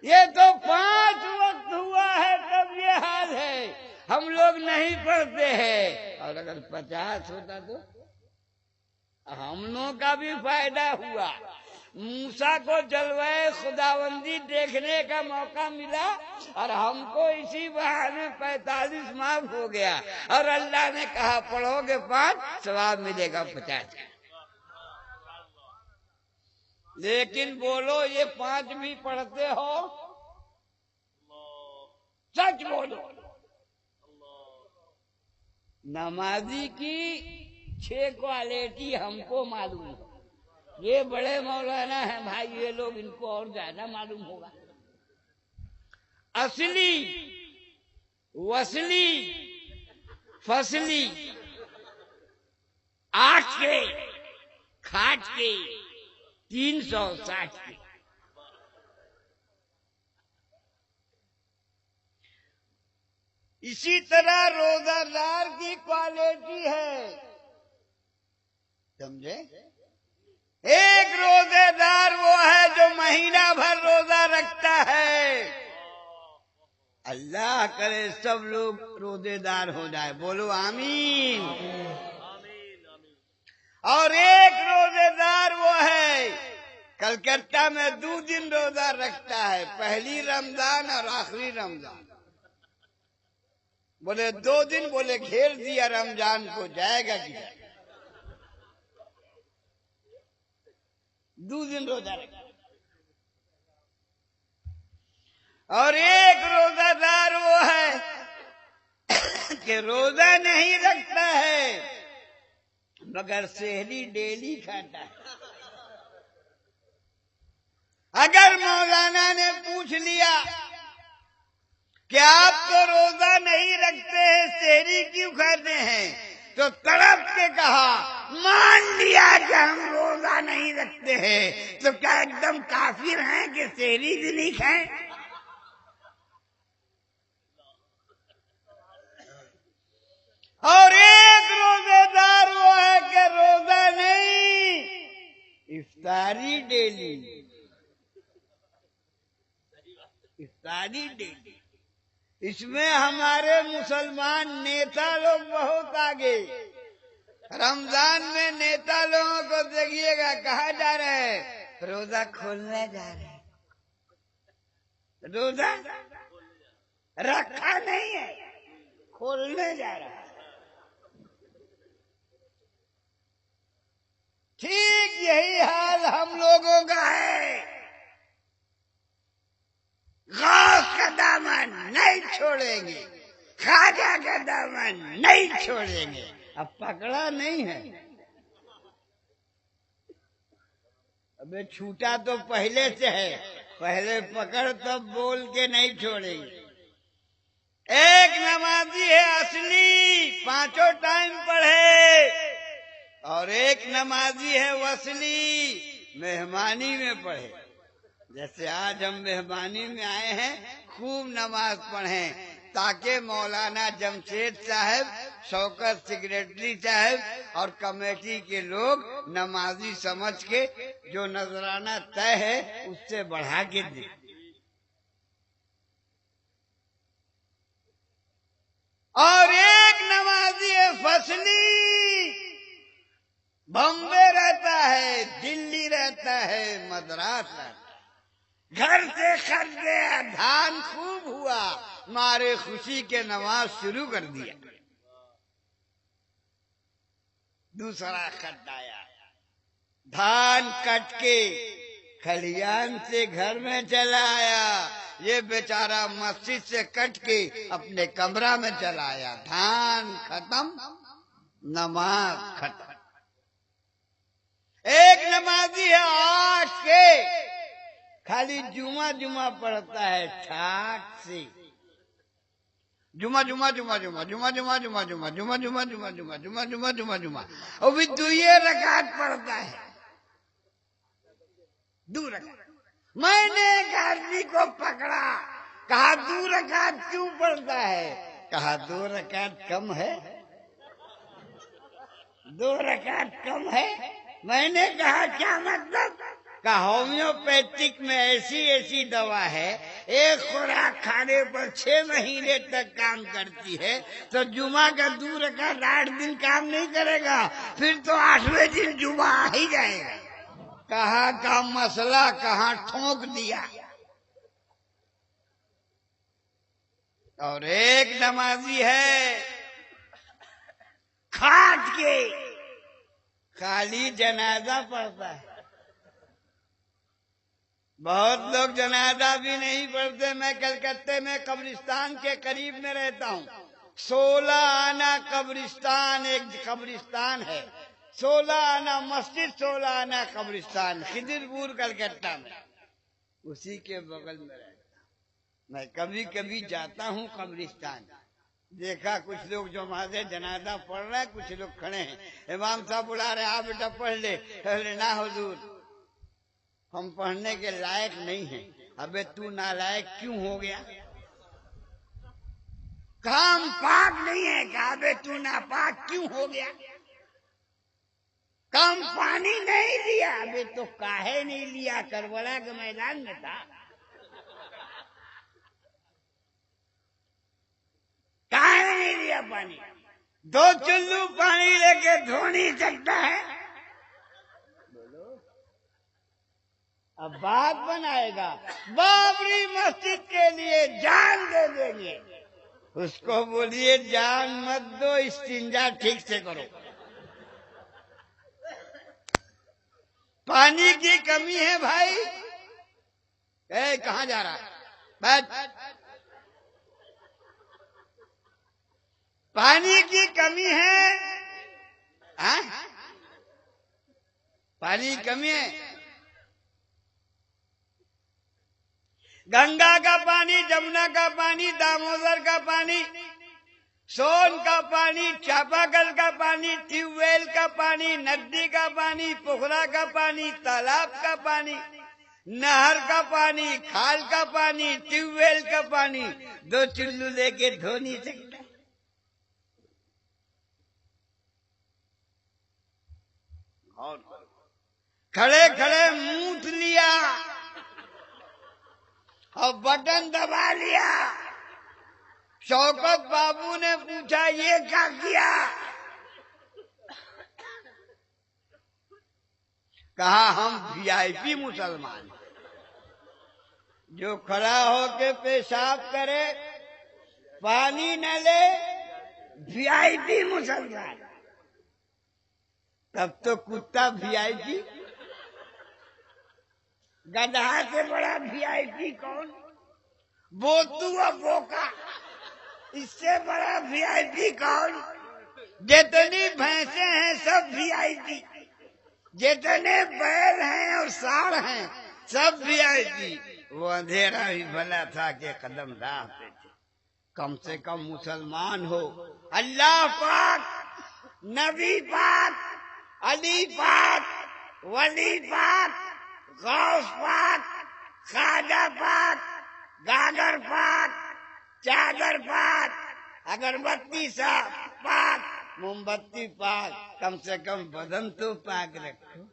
یہ تو 5 وقت ہوا ہے تب یہ حال ہے، ہم لوگ نہیں پڑھتے ہیں۔ اور اگر 50 ہوتا تو ہم لوگوں کا بھی فائدہ ہوا، موسیٰ کو جلوہ خداوندی دیکھنے کا موقع ملا اور ہم کو اسی بہانے 45 معاف ہو گیا، اور اللہ نے کہا پڑھو گے 5 ثواب ملے گا 50۔ لیکن بولو یہ 5 بھی پڑھتے ہو؟ سچ بولو۔ نمازی کی 6 کوالٹی ہم کو معلوم ہے، یہ بڑے مولانا ہیں بھائی، یہ لوگ ان کو اور زیادہ معلوم ہوگا۔ اصلی، وصلی، فصلی، 8 کے، کھاٹ کے، 360 کے۔ اسی طرح روزہ دار کی کوالٹی ہے، سمجھے؟ ایک روزے دار وہ ہے جو مہینہ بھر روزہ رکھتا ہے۔ اللہ کرے سب لوگ روزے دار ہو جائے، بولو آمین۔ اور ایک روزے دار وہ ہے کلکتہ میں 2 دن روزہ رکھتا ہے، پہلی رمضان اور آخری رمضان۔ بولے 2 دن، بولے گھیر دیا رمضان کو، جائے گا کیا؟ 2 دن روزہ رکھتا۔ اور ایک روزہ دار وہ ہے کہ روزہ نہیں رکھتا ہے مگر سحری ڈیلی کھاتا ہے۔ اگر مولانا نے پوچھ لیا کہ آپ تو روزہ نہیں رکھتے ہیں، سحری کیوں کھاتے ہیں، تو تڑپ کے کہا مان لیا کہ ہم روزہ نہیں رکھتے ہیں، تو کیا ایک دم کافر ہیں کہ سحری بھی نہیں کھائیں؟ اور ایک روزے دار وہ ہے کہ روزہ نہیں، افطاری ڈیلی۔ افطاری ڈیلی. اس میں ہمارے مسلمان نیتا لوگ بہت آگے. رمضان میں نیتا لوگوں کو دیکھیے گا کہاں جا رہے ہیں؟ روزہ کھولنے جا رہے ہیں. روزہ رکھا نہیں ہے، کھولنے جا رہا ہے. ٹھیک یہی حال ہم لوگوں کا ہے. غوث کا دامن نہیں چھوڑیں گے، خواجہ کا دامن نہیں چھوڑیں گے. اب پکڑا نہیں ہے، ابے چھوٹا تو پہلے سے ہے. پہلے پکڑ تب بول کے نہیں چھوڑیں گے. ایک نمازی ہے اصلی، پانچوں ٹائم پڑھے، اور ایک نمازی ہے وصلی، مہمانی میں پڑھے. جیسے آج ہم مہمانی میں آئے ہیں، خوب نماز پڑھیں تاکہ مولانا جمشید صاحب، شوکت سیکریٹری صاحب اور کمیٹی کے لوگ نمازی سمجھ کے جو نذرانہ طے ہے اس سے بڑھا کے دیں. اور ایک نمازی ہے فصلی، بمبے رہتا ہے، دلی رہتا ہے، مدراس رہتا ہے. گھر سے خرچ گیا، دھان خوب ہوا، مارے خوشی کے نماز شروع کر دیا. دوسرا خط آیا، دھان کٹ کے کھلیان سے گھر میں چلا آیا. یہ بیچارہ مسجد سے کٹ کے اپنے کمرہ میں چلا آیا. دھان ختم، نماز ختم. ایک نمازی ہے 8 کے، خالی جمعہ پڑھتا ہے ٹھاک سے. جمعہ وہ بھی 2 رکعت پڑھتا ہے. 2 رکعت. میں نے ایک آدمی کو پکڑا، کہا 2 رکعت کیوں پڑھتا ہے؟ کہا 2 رکعت کم ہے. 2 رکعت کم ہے. میں نے کہا کیا مطلب؟ کہا ہومیوپیتھک میں ایسی دوا ہے، ایک خوراک کھانے پر 6 مہینے تک کام کرتی ہے، تو جمعہ کا 2 رکعت 8 دن کام نہیں کرے گا، پھر تو 8ویں دن جمعہ آ ہی جائے گا. کہاں کا مسئلہ کہاں ٹھونک دیا. اور ایک نمازی ہے کھاٹ کے خالی جنازہ پڑھتا ہے. بہت لوگ جنازہ بھی نہیں پڑھتے. میں کلکتے میں قبرستان کے قریب میں رہتا ہوں. 16 آنا قبرستان، ایک قبرستان ہے. 16 آنا مسجد، 16 آنا قبرستان، خضرپور کلکتہ میں. اسی کے بغل میں رہتا ہوں. میں کبھی کبھی جاتا ہوں قبرستان. دیکھا کچھ لوگ جو نماز جنازہ پڑھ رہے ہیں، کچھ لوگ کھڑے ہیں. امام صاحب بلا رہے، آپ بیٹا پڑھ لے. نہ حضور، ہم پڑھنے کے لائق نہیں ہیں. ابے تو نالائق کیوں ہو گیا؟ کام پاک نہیں ہے. کہ ابے تو ناپاک کیوں ہو گیا؟ کم پانی نہیں لیا. ابے تو کاہے نہیں لیا؟ کربلا کے میدان میں تھا. کاہے نہیں لیا پانی؟ 2 چلو پانی لے کے دھو نہیں سکتا ہے. اب بات بنائے گا، بابری مسجد کے لیے جان دے دیں گے. اس کو بولیے جان مت دو، استنجا ٹھیک سے کرو. پانی کی کمی ہے بھائی. کہاں جا رہا ہے؟ بیٹھ. پانی کی کمی ہے. پانی کی کمی ہے. گنگا کا پانی، جمنا کا پانی، دامودر کا پانی، سون کا پانی، چاپا کل کا پانی، ٹیوب ویل کا پانی، ندی کا پانی، پوکھرا کا پانی، تالاب کا پانی، نہر کا پانی، کھال کا پانی، ٹیوب ویل کا پانی 2 چلو لے کے دھو نہیں سکتا. کھڑے کھڑے مونت لیا. اور بٹن دبا لیا. شوکت بابو نے پوچھا یہ کیا کیا؟ کہا ہم وی آئی پی مسلمان، جو کھڑا ہو کے پیشاب کرے پانی نہ لے وی آئی پی مسلمان. تب تو کتا وی آئی پی، گدھا سے بڑا وی آئی پی کون؟ بوتو اور بوکا، اس سے بڑا وی آئی پی کون؟ جتنی بھینسیں ہیں سب وی آئی پی، جتنے بیل ہیں اور ساڑھ ہیں سب وی آئی پی. وہ اندھیرا بھی بھلا تھا کہ قدم راہ پہ تھے. کم سے کم مسلمان ہو. اللہ پاک، نبی پاک، علی پاک، ولی پاک، غوث پاک، خواجہ پاک، گاگر پاک، چادر پاک، اگربتی صاحب پاک، موم بتی پاک، کم سے کم بدن تو پاک رکھو.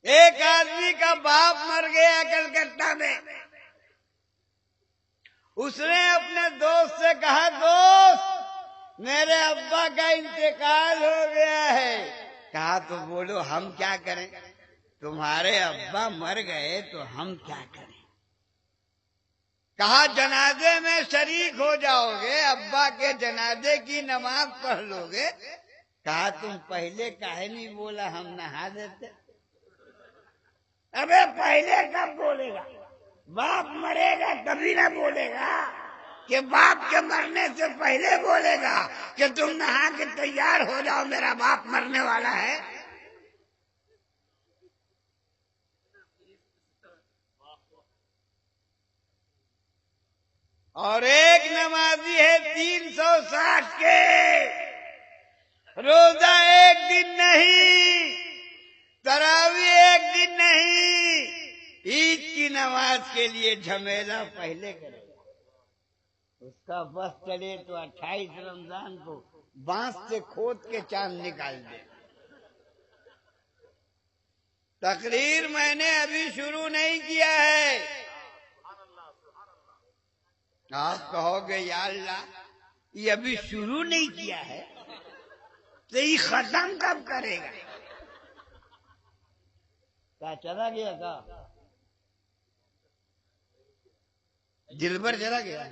ایک آدمی کا باپ مر گیا کلکتہ میں. اس نے اپنے دوست سے کہا دوست میرے ابا کا انتقال ہو گیا ہے. کہا تو بولو ہم کیا کریں؟ تمہارے ابا مر گئے تو ہم کیا کریں؟ کہا جنازے میں شریک ہو جاؤ گے، ابا کے جنازے کی نماز پڑھ لو گے. کہا تم پہلے کاہے نہیں بولا، ہم نہا دیتے. ابے پہلے کب بولے گا؟ باپ مرے گا تبھی نہ بولے گا، کہ باپ کے مرنے سے پہلے بولے گا کہ تم نہا کے تیار ہو جاؤ میرا باپ مرنے والا ہے. اور ایک نمازی ہے 360 کے، روزہ ایک دن نہیں، تراویح ایک دن نہیں، عید کی نماز کے لیے جھمیلا پہلے کرے گا. اس کا بس چلے تو 28 رمضان کو بانس سے کھود کے چاند نکال دے. تقریر میں نے ابھی شروع نہیں کیا ہے. آپ کہو گے یا اللہ یہ ابھی شروع نہیں کیا ہے تو یہ ختم کب کرے گا؟ کیا چلا گیا کا دل بھر چلا گیا؟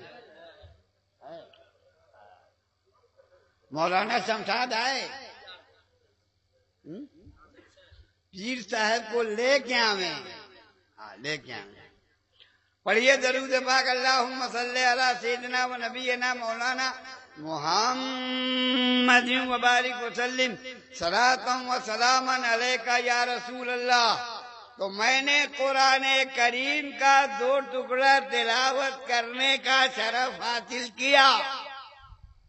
مولانا شمشاد آئے، پیر صاحب کو لے کے آویں، لے کے آویں. پڑھیے درود پاک اللہم صلی علی سیدنا و نبینا مولانا محمد وبارک وسلم صلاۃ و سلاما علیکہ یا رسول اللہ. تو میں نے قرآن کریم کا 2 ٹکڑا تلاوت کرنے کا شرف حاصل کیا.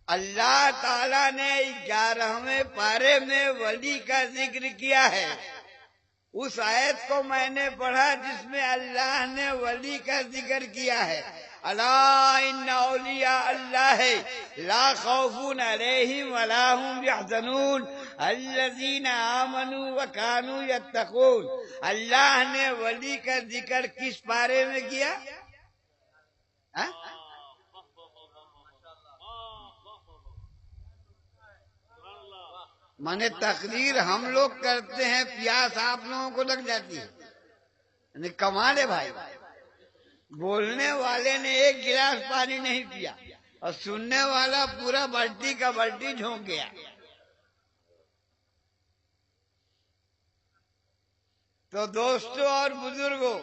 اللہ تعالیٰ نے 11ویں پارے میں ولی کا ذکر کیا ہے. اس آیت کو میں نے پڑھا جس میں اللہ نے ولی کا ذکر کیا ہے. الا ان اولیاء اللہ لا خوف علیہم ولا هم يحزنون الذین آمنوا وكانوا يتقون. اللہ نے ولی کا ذکر کس پارے میں کیا؟ مانے تقریر ہم لوگ کرتے ہیں، پیاس آپ لوگوں کو لگ جاتی ہے. یعنی کمال ہے بھائی. بولنے والے نے 1 گلاس پانی نہیں پیا اور سننے والا پورا بالٹی کا بالٹی جھونک گیا. تو دوستوں اور بزرگوں،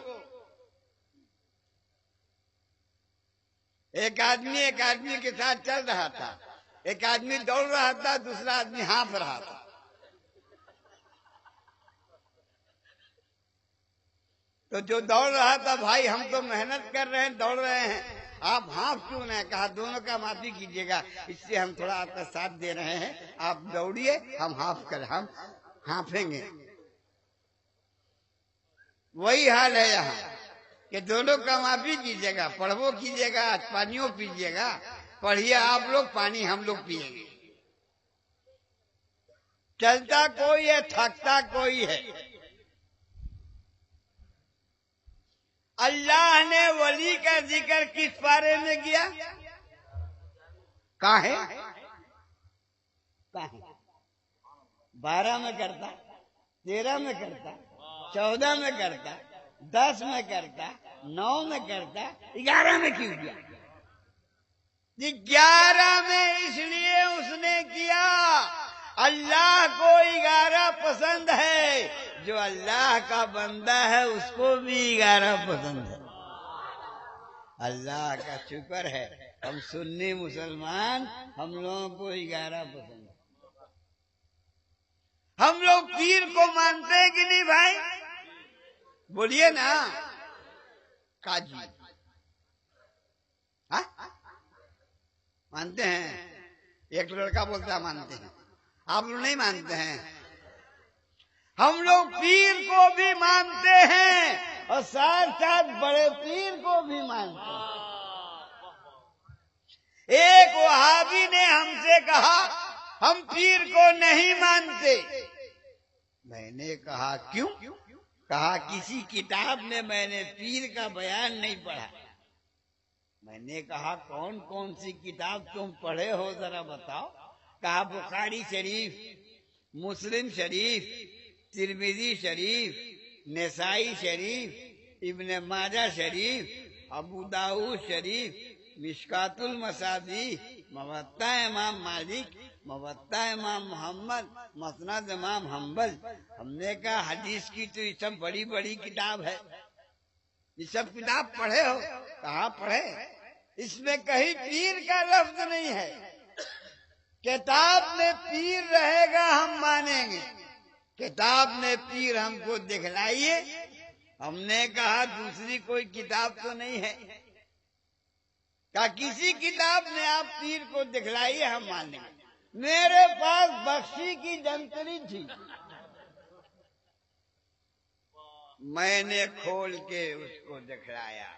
ایک آدمی کے ساتھ چل رہا تھا. ایک آدمی دوڑ رہا تھا، دوسرا آدمی ہانپ رہا تھا. تو جو دوڑ رہا تھا، بھائی ہم تو محنت کر رہے ہیں، دوڑ رہے ہیں، آپ ہانپ کیوں نہ؟ کہا دونوں کا معافی کیجیے گا، اس سے ہم تھوڑا آپ کا ساتھ دے رہے ہیں، آپ دوڑیے ہم ہم ہانپیں گے. وہی حال ہے یہاں کہ دونوں کا معافی کیجیے گا، پڑھو کیجیے گا، پانیوں پیجیے گا. پڑھیے آپ لوگ، پانی ہم لوگ پیئیں گے. چلتا کوئی ہے، تھکتا کوئی ہے۔ اللہ نے ولی کا ذکر کس پارے میں کیا؟ کہاں ہے؟ 12 میں کرتا، 13 میں کرتا، 14 میں کرتا، 10 میں کرتا، 9 میں کرتا، 11 میں کیوں کیا؟ 11 میں اس لیے اس نے کیا، اللہ کو 11 پسند ہے، جو اللہ کا بندہ ہے اس کو بھی 11 پسند ہے۔ اللہ کا شکر ہے ہم سنی مسلمان، ہم لوگوں کو 11 پسند ہے۔ ہم لوگ پیر کو مانتے ہیں کہ نہیں بھائی؟ بولیے نا قاضی مانتے ہیں؟ ایک لڑکا بولتا ہے مانتے ہیں، آپ لوگ نہیں مانتے ہیں؟ ہم لوگ پیر کو بھی مانتے ہیں اور ساتھ ساتھ بڑے پیر کو بھی مانتے ہیں۔ ایک وہابی نے ہم سے کہا ہم پیر کو نہیں مانتے۔ میں نے کہا کیوں؟ کہا کسی کتاب میں نے پیر کا بیان نہیں پڑھا۔ میں نے کہا کون کون سی کتاب تم پڑھے ہو ذرا بتاؤ؟ کہا بخاری شریف، مسلم شریف، ترمذی شریف، نسائی شریف، ابن ماجہ شریف، ابو داؤد شریف، مشکات المصابیح، موطا امام مالک، موطا امام محمد، مسند امام حنبل۔ ہم نے کہا حدیث کی تو یہ سب بڑی بڑی کتاب ہے، یہ سب کتاب پڑھے ہو؟ کہاں پڑھے؟ اس میں کہیں پیر کا لفظ نہیں ہے۔ کتاب میں پیر رہے گا ہم مانیں گے، کتاب میں پیر ہم کو دکھلائیے۔ ہم نے کہا دوسری کوئی کتاب تو نہیں ہے؟ کہا کسی کتاب میں آپ پیر کو دکھلائیے ہم مانیں گے۔ میرے پاس بخشی کی جنتری تھی، میں نے کھول کے اس کو دکھلایا،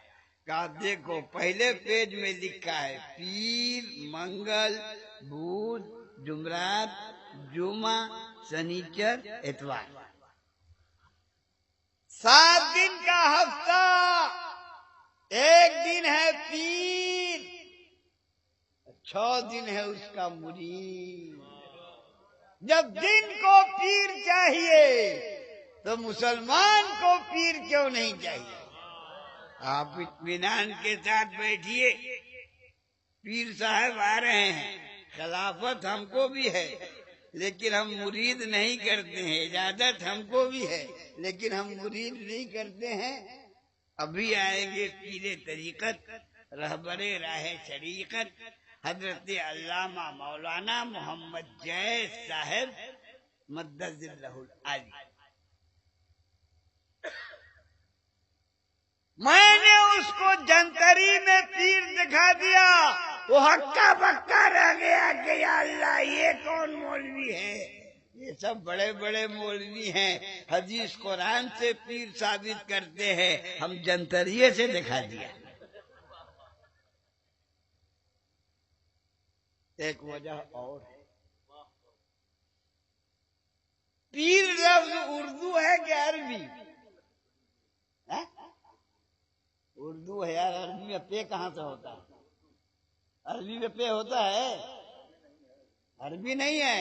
کہا دیکھو پہلے پیج میں لکھا ہے پیر منگل بدھ جمعرات جمعہ سنیچر اتوار، 7 دن کا ہفتہ، ایک دن ہے پیر، 6 دن ہے اس کا مرید۔ جب دن کو پیر چاہیے تو مسلمان کو پیر کیوں نہیں چاہیے؟ آپ اطمینان کے ساتھ بیٹھیے، پیر صاحب آ رہے ہیں، خلافت ہم کو بھی ہے لیکن ہم مرید نہیں کرتے ہیں، اجازت ہم کو بھی ہے لیکن ہم مرید نہیں کرتے ہیں۔ ابھی آئیں گے پیر طریقت، رہبر راہ شریعت، حضرت علامہ مولانا محمد جیز صاحب مدد اللہ العالی۔ میں نے اس کو جنتری میں پیر دکھا دیا، وہ ہکا بکا رہ گیا کہ یا اللہ یہ کون مولوی ہے؟ یہ سب بڑے بڑے مولوی ہیں، حدیث قرآن سے پیر ثابت کرتے ہیں، ہم جنتریے سے دکھا دیا۔ ایک وجہ اور ہے، پیر لفظ اردو ہے کہ عربی؟ اردو ہے یار، عربی میں پے کہاں سے ہوتا ہے؟ عربی میں پے ہوتا ہے؟ عربی نہیں ہے،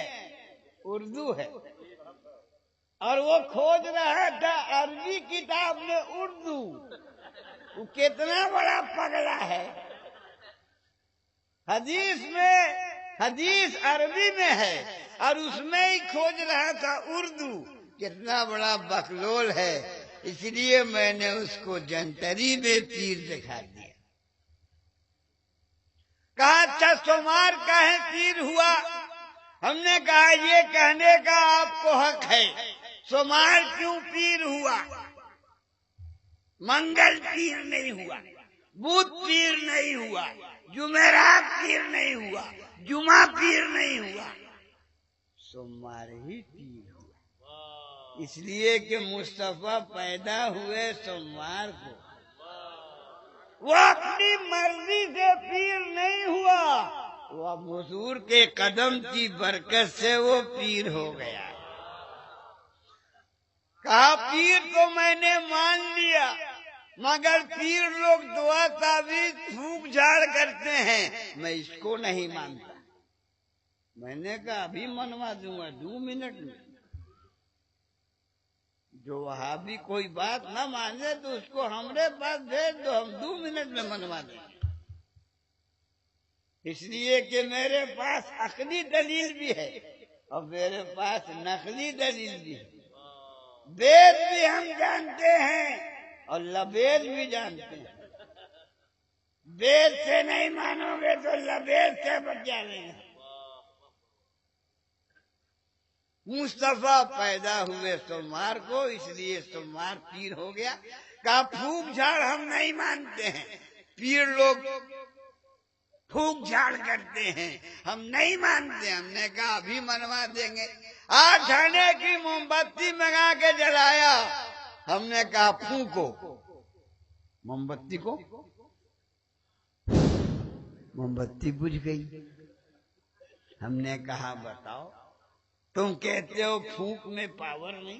اردو ہے۔ اور وہ کھوج رہا تھا عربی کتاب میں اردو، وہ کتنا بڑا پگلا ہے۔ حدیث میں حدیث عربی میں ہے اور اس میں ہی کھوج رہا تھا اردو، کتنا بڑا بکلول ہے۔ اس لیے میں نے اس کو جنتری میں پیر دکھا دیا۔ کہا اچھا سوموار کا ہے پیر ہوا؟ ہم نے کہا یہ کہنے کا آپ کو حق ہے، سوموار کیوں پیر ہوا؟ منگل پیر نہیں ہوا، بدھ پیر نہیں ہوا، جمعرات پیر نہیں ہوا، جمعہ پیر نہیں ہوا، سوموار ہی پیر ہوا۔ اس لیے کہ مصطفیٰ پیدا ہوئے سوموار کو، وہ اپنی مرضی سے پیر نہیں ہوا، وہ اب حضور کے قدم کی برکت سے وہ پیر ہو گیا۔ کہا پیر تو میں نے مان لیا، مگر پیر لوگ دعا تعویذ پھونک جھاڑ کرتے ہیں، میں اس کو نہیں مانتا۔ میں نے کہا ابھی منوا دوں گا 2 منٹ میں۔ جو وہابی کوئی بات نہ مانے تو اس کو ہمارے پاس بھیج دو، ہم 2 منٹ میں منوا دیں گے۔ اس لیے کہ میرے پاس عقلی دلیل بھی ہے اور میرے پاس نقلی دلیل بھی ہے۔ وید بھی ہم جانتے ہیں اور لبید بھی جانتے ہیں۔ وید سے نہیں مانو گے تو لبید سے بچا لیں گے۔ مصطفیٰ پیدا ہوئے سوموار کو، اس لیے سوموار پیر ہو گیا۔ کہا پھونک جھاڑ ہم نہیں مانتے ہیں، پیر لوگ پھونک جھاڑ کرتے ہیں، ہم نہیں مانتے۔ ہم نے کہا ابھی منوا دیں گے۔ 8 آنے کی موم بتی منگا کے جلایا۔ ہم نے کہا پھونکو، موم بتی کو موم بتی بجھ گئی۔ ہم نے کہا بتاؤ، تم کہتے ہو پھونک میں پاور نہیں،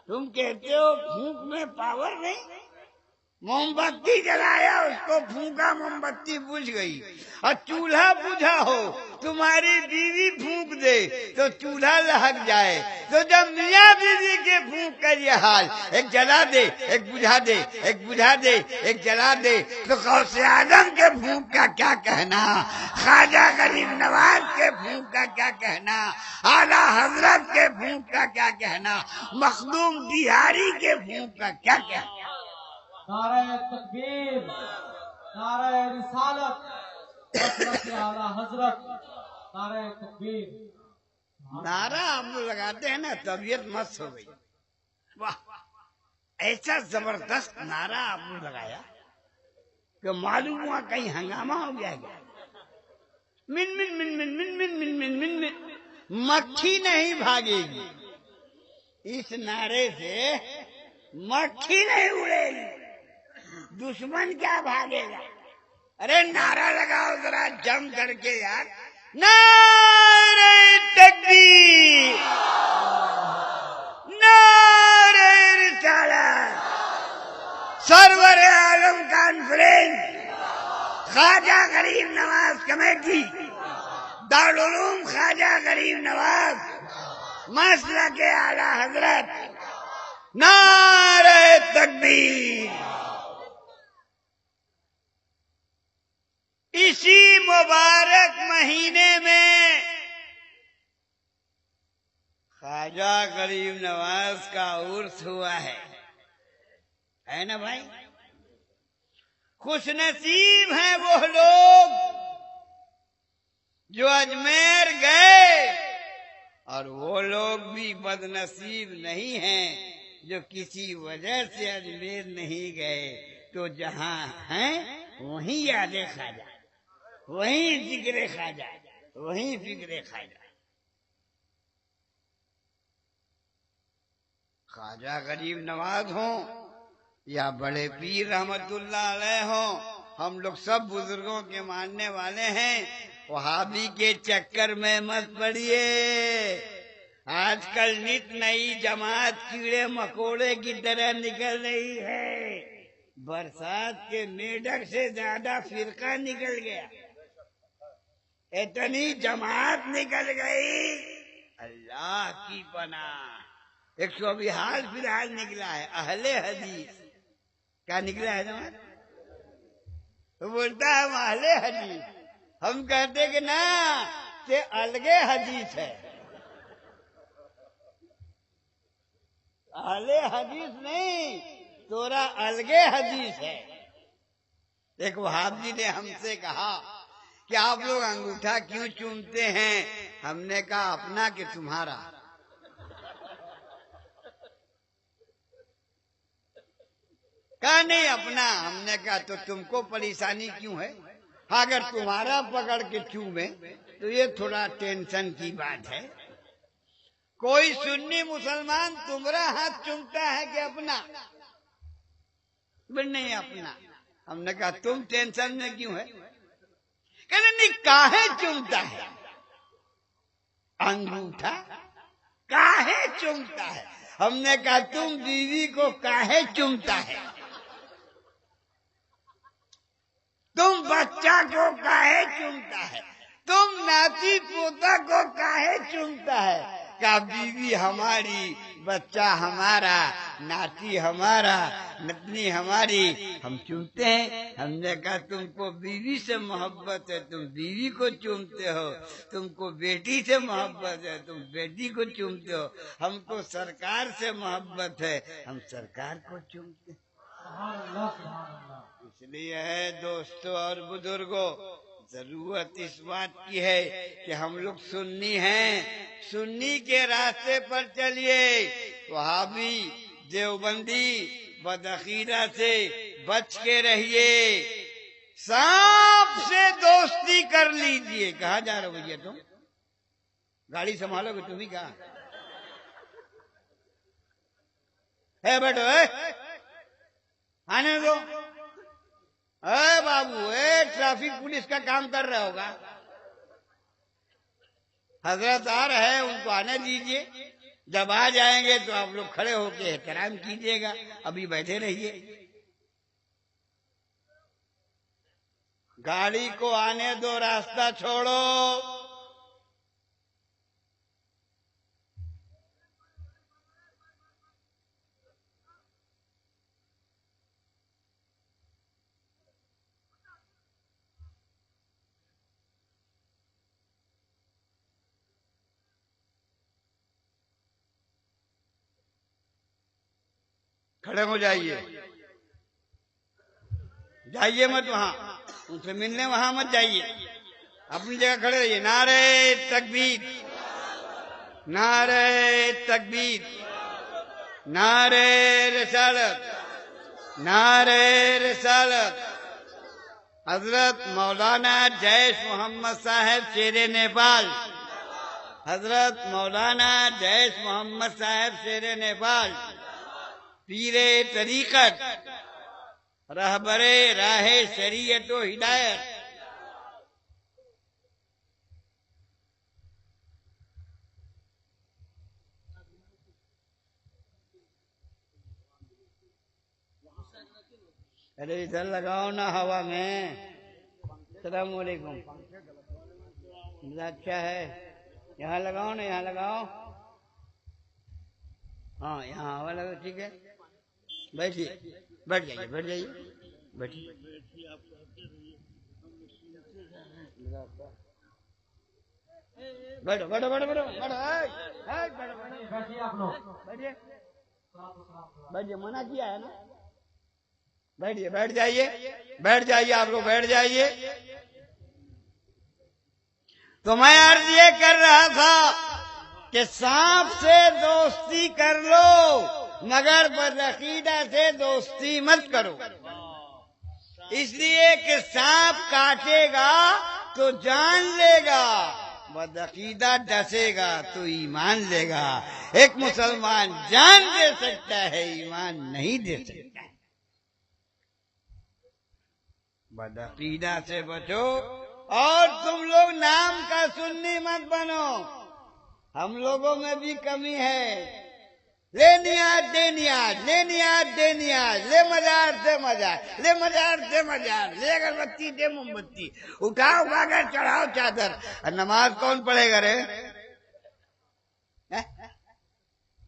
تم کہتے ہو پھونک میں پاور نہیں۔ موم بتی جلایا، اس کو پھونکا، موم بتی بجھ گئی۔ اور چولہا بجھا ہو، تمہاری بیوی پھونک دے تو چولہا لہک جائے۔ تو جب میاں بیوی کے پھونک کر یہ حال، ایک جلا دے ایک بجھا دے، ایک بجھا دے ایک جلا دے، تو غوث اعظم کے پھونک کا کیا کہنا، خواجہ غریب نواز کے پھونک کا کیا کہنا، اعلیٰ حضرت کے پھونک کا کیا کہنا، مخدوم بہاری کے پھونک کا کیا کہنا۔ نعرہ تکبیر، نعرہ رسالت، حضرت اعلیٰ حضرت، نعرہ تکبیر۔ نعرہ آپ لوگ لگاتے ہیں نا، طبیعت مست ہو گئی۔ واہ، ایسا زبردست نعرہ آپ نے لگایا کہ معلوم ہوا کہیں ہنگامہ ہو گیا ہے۔ من من من من من من من من من من مکھی نہیں بھاگے گی، اس نعرے سے مکھی نہیں اڑے گی، دشمن کیا بھاگے گا۔ ارے نعرہ لگاؤ ذرا جم کر کے یار، نعرہ تکبیر، نعرہ رسالت، سرور عالم کانفرنس، خواجہ غریب نواز کمیٹی، دارالعلوم خواجہ غریب نواز، مسلک اعلیٰ حضرت، نعرہ تکبیر۔ اسی مبارک مہینے میں خواجہ غریب نواز کا عرس ہوا ہے نا بھائی؟ خوش نصیب ہیں وہ لوگ جو اجمیر گئے، اور وہ لوگ بھی بد نصیب نہیں ہیں جو کسی وجہ سے اجمیر نہیں گئے۔ تو جہاں ہیں وہیں یاد خواجہ، وہیں ذکر خواجہ، وہیں فکر خواجہ۔ خواجہ غریب نواز ہوں یا بڑے پیر رحمت اللہ علیہ ہوں، ہم لوگ سب بزرگوں کے ماننے والے ہیں۔ وہابی کے چکر میں مت پڑیے۔ آج کل نت نئی جماعت کیڑے مکوڑے کی طرح نکل رہی ہے، برسات کے میڈک سے زیادہ فرقہ نکل گیا، اتنی جماعت نکل گئی، اللہ کی پناہ۔ ایک تو ابھی حال فی الحال نکلا ہے اہل حدیث، کیا نکلا ہے جماعت؟ تو بولتا ہے ہم اہل حدیث، ہم کہتے کہ نا کہ الگے حدیث ہے، اہل حدیث نہیں، تورا الگے حدیث ہے۔ ایک وہابی نے ہم سے کہا کہ آپ لوگ انگوٹھا کیوں چومتے ہیں؟ ہم نے کہا اپنا کہ تمہارا؟ کہا نہیں اپنا۔ ہم نے کہا تو تم کو پریشانی کیوں ہے؟ اگر تمہارا پکڑ کے چومے تو یہ تھوڑا ٹینشن کی بات ہے۔ کوئی سنی مسلمان تمہارا ہاتھ چومتا ہے کہ اپنا؟ بل نہیں اپنا۔ ہم نے کہا تم ٹینشن میں کیوں ہے؟ کہنے نہیں کاہے چومتا ہے؟ انگوٹھا کاہے چومتا ہے؟ ہم نے کہا تم بیوی کو کاہے چومتا ہے؟ تم بچہ کو کاہے چومتا ہے؟ تم ناتی پوتا کو کاہے چومتا ہے؟ کہا بیوی ہماری، بچہ ہمارا، ناتی ہمارا، نتنی ہماری، ہم چومتے ہیں۔ ہم نے کہا تم کو بیوی سے محبت ہے، تم بیوی کو چومتے ہو، تم کو بیٹی سے محبت ہے، تم بیٹی کو چومتے ہو، ہم کو سرکار سے محبت ہے، ہم سرکار کو چومتے ہیں۔ سبحان اللہ سبحان اللہ۔ اس لیے ہے دوستو اور بزرگوں، ضرورت اس بات کی ہے کہ ہم لوگ سنی ہیں، سنی کے راستے پر چلیے۔ وہابی دیوبندی بدعقیدہ سے بچ کے رہیے، سانپ سے دوستی کر لیجئے۔ کہاں جا رہے ہو بھیا تم؟ گاڑی سنبھالو گے تم ہی؟ کہاں ہے بیٹھو؟ آنے دو۔ اے بابو، اے ٹریفک پولیس کا کام کر رہا ہوگا۔ حضرت آ رہے ہیں، ان کو آنے دیجئے، جب آ جائیں گے تو آپ لوگ کھڑے ہو کے احترام کیجئے گا، ابھی بیٹھے رہیے۔ گاڑی کو آنے دو، راستہ چھوڑو۔ کھڑے ہو جائیے، جائیے مت وہاں، ان سے ملنے وہاں مت جائیے، اپنی جگہ کھڑے رہیے۔ نعرہ تکبیر، نعرہ تکبیر، نعرہ رسالت، نعرہ رسالت۔ حضرت مولانا جیش محمد صاحب شیر نیپال، حضرت مولانا جیش محمد صاحب شیر نیپال، پیر طریقت، رہبر راہ شریعت و ہدایت۔ ارے ادھر لگاؤ نا ہوا میں۔ السلام علیکم، اچھا ہے، یہاں لگاؤ نا، یہاں لگاؤ، ہاں یہاں ہوا لگاؤ، ٹھیک ہے۔ بیٹھیے، بیٹھ جائیے، بیٹھ جائیے، بیٹھیے۔ بیٹھو بیٹھو بیٹھو بیٹھو بیٹھو، بیٹھیے آپ لوگ، بیٹھیے، بیٹھیے، منع کیا ہے نا، بیٹھیے، بیٹھ جائیے، بیٹھ جائیے، آپ لوگ بیٹھ جائیے۔ تو میں عرض یہ کر رہا تھا کہ سانپ سے دوستی کر لو مگر بدعقیدہ سے دوستی مت کرو، اس لیے کہ سانپ کاٹے گا تو جان لے گا، بدعقیدہ ڈسے گا تو ایمان لے گا۔ ایک مسلمان جان دے سکتا ہے، ایمان نہیں دے سکتا۔ بدعقیدہ سے بچو، اور تم لوگ نام کا سنی مت بنو۔ ہم لوگوں میں بھی کمی ہے، لے نیاز دے نیاز، لے نیاز دے نیاز، لے مزار سے مزار، لے مزار سے مزار، لے اگربتی دے موم بتی، اٹھاؤ گاگر چڑھاؤ چادر۔ نماز کون پڑھے گا رے؟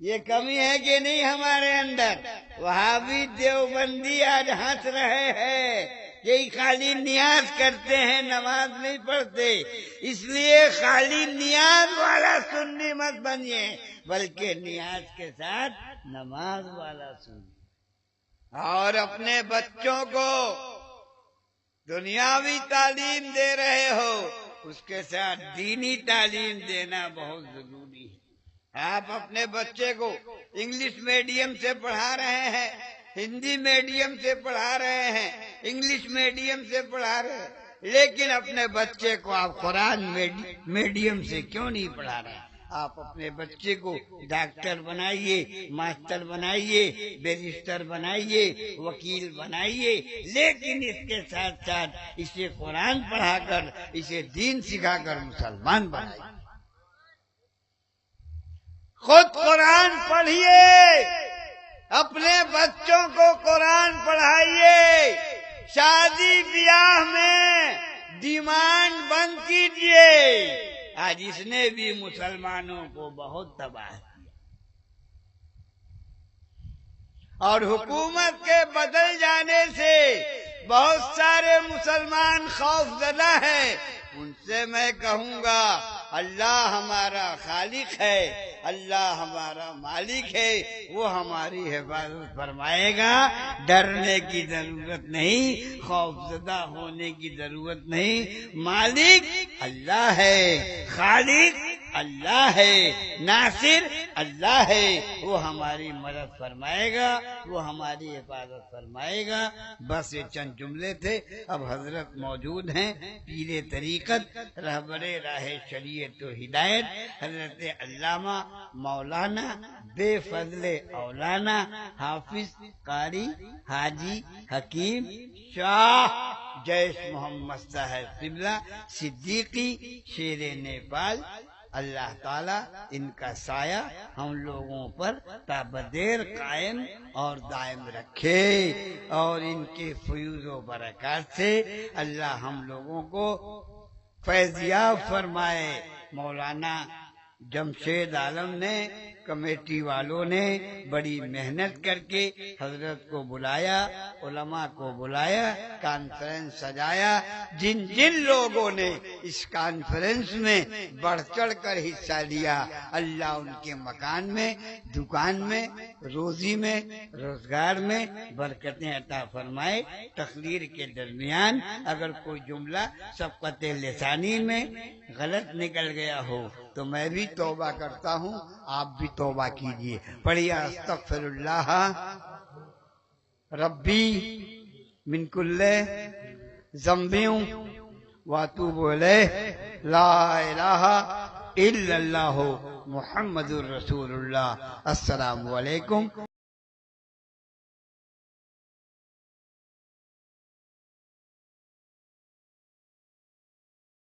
یہ کمی ہے کہ نہیں ہمارے اندر؟ وہابی دیوبندی آج ہنس رہے ہیں، یہی خالی نیاز کرتے ہیں، نماز نہیں پڑھتے۔ اس لیے خالی نیاز والا سنی مت بنیے، بلکہ نیاز کے ساتھ نماز والا سنیے۔ اور اپنے بچوں کو دنیاوی تعلیم دے رہے ہو، اس کے ساتھ دینی تعلیم دینا بہت ضروری ہے۔ آپ اپنے بچے کو انگلش میڈیم سے پڑھا رہے ہیں، ہندی میڈیم سے پڑھا رہے ہیں، انگلش میڈیم سے پڑھا رہے ہیں، لیکن اپنے بچے کو آپ قرآن میڈیم سے کیوں نہیں پڑھا رہے ہیں؟ آپ اپنے بچے کو ڈاکٹر بنائیے، ماسٹر بنائیے، بیرسٹر بنائیے، وکیل بنائیے، لیکن اس کے ساتھ ساتھ اسے قرآن پڑھا کر، اسے دین سکھا کر مسلمان بنائیے۔ خود قرآن پڑھیے، اپنے بچوں کو قرآن پڑھائیے، شادی بیاہ میں ڈیمانڈ بند کیجیے۔ آج اس نے بھی مسلمانوں کو بہت تباہ کیا، اور حکومت کے بدل جانے سے بہت سارے مسلمان خوف زدہ ہیں۔ ان سے میں کہوں گا اللہ ہمارا خالق ہے، اللہ ہمارا مالک ہے، وہ ہماری حفاظت فرمائے گا۔ ڈرنے کی ضرورت نہیں، خوف زدہ ہونے کی ضرورت نہیں۔ مالک اللہ ہے، خالق اللہ ہے، ناصر اللہ ہے، وہ ہماری مدد فرمائے گا، وہ ہماری حفاظت فرمائے گا۔ بس یہ چند جملے تھے۔ اب حضرت موجود ہیں، پیر طریقت، رہبر راہ شریعت و ہدایت، حضرت علامہ مولانا بے فضل اولانا حافظ قاری حاجی حکیم شاہ جیش محمد صاحب قبلہ صدیقی شیر نیپال۔ اللہ تعالیٰ ان کا سایہ ہم لوگوں پر تا بدیر قائم اور دائم رکھے، اور ان کے فیوز و برکات سے اللہ ہم لوگوں کو فیضیاب فرمائے۔ مولانا جمشید عالم نے، کمیٹی والوں نے بڑی محنت کر کے حضرت کو بلایا، علماء کو بلایا، کانفرنس سجایا۔ جن جن لوگوں نے اس کانفرنس میں بڑھ چڑھ کر حصہ لیا، اللہ ان کے مکان میں، دکان میں، روزی میں، روزگار میں برکتیں عطا فرمائے۔ تقریر کے درمیان اگر کوئی جملہ سبقت لسانی میں غلط نکل گیا ہو تو میں بھی توبہ کرتا ہوں، آپ بھی توبہ کیجئے۔ پڑھیے استغفر اللہ ربی من کل ذنب واتوب الیہ، لا الہ الا اللہ محمد الرسول اللہ۔ السلام علیکم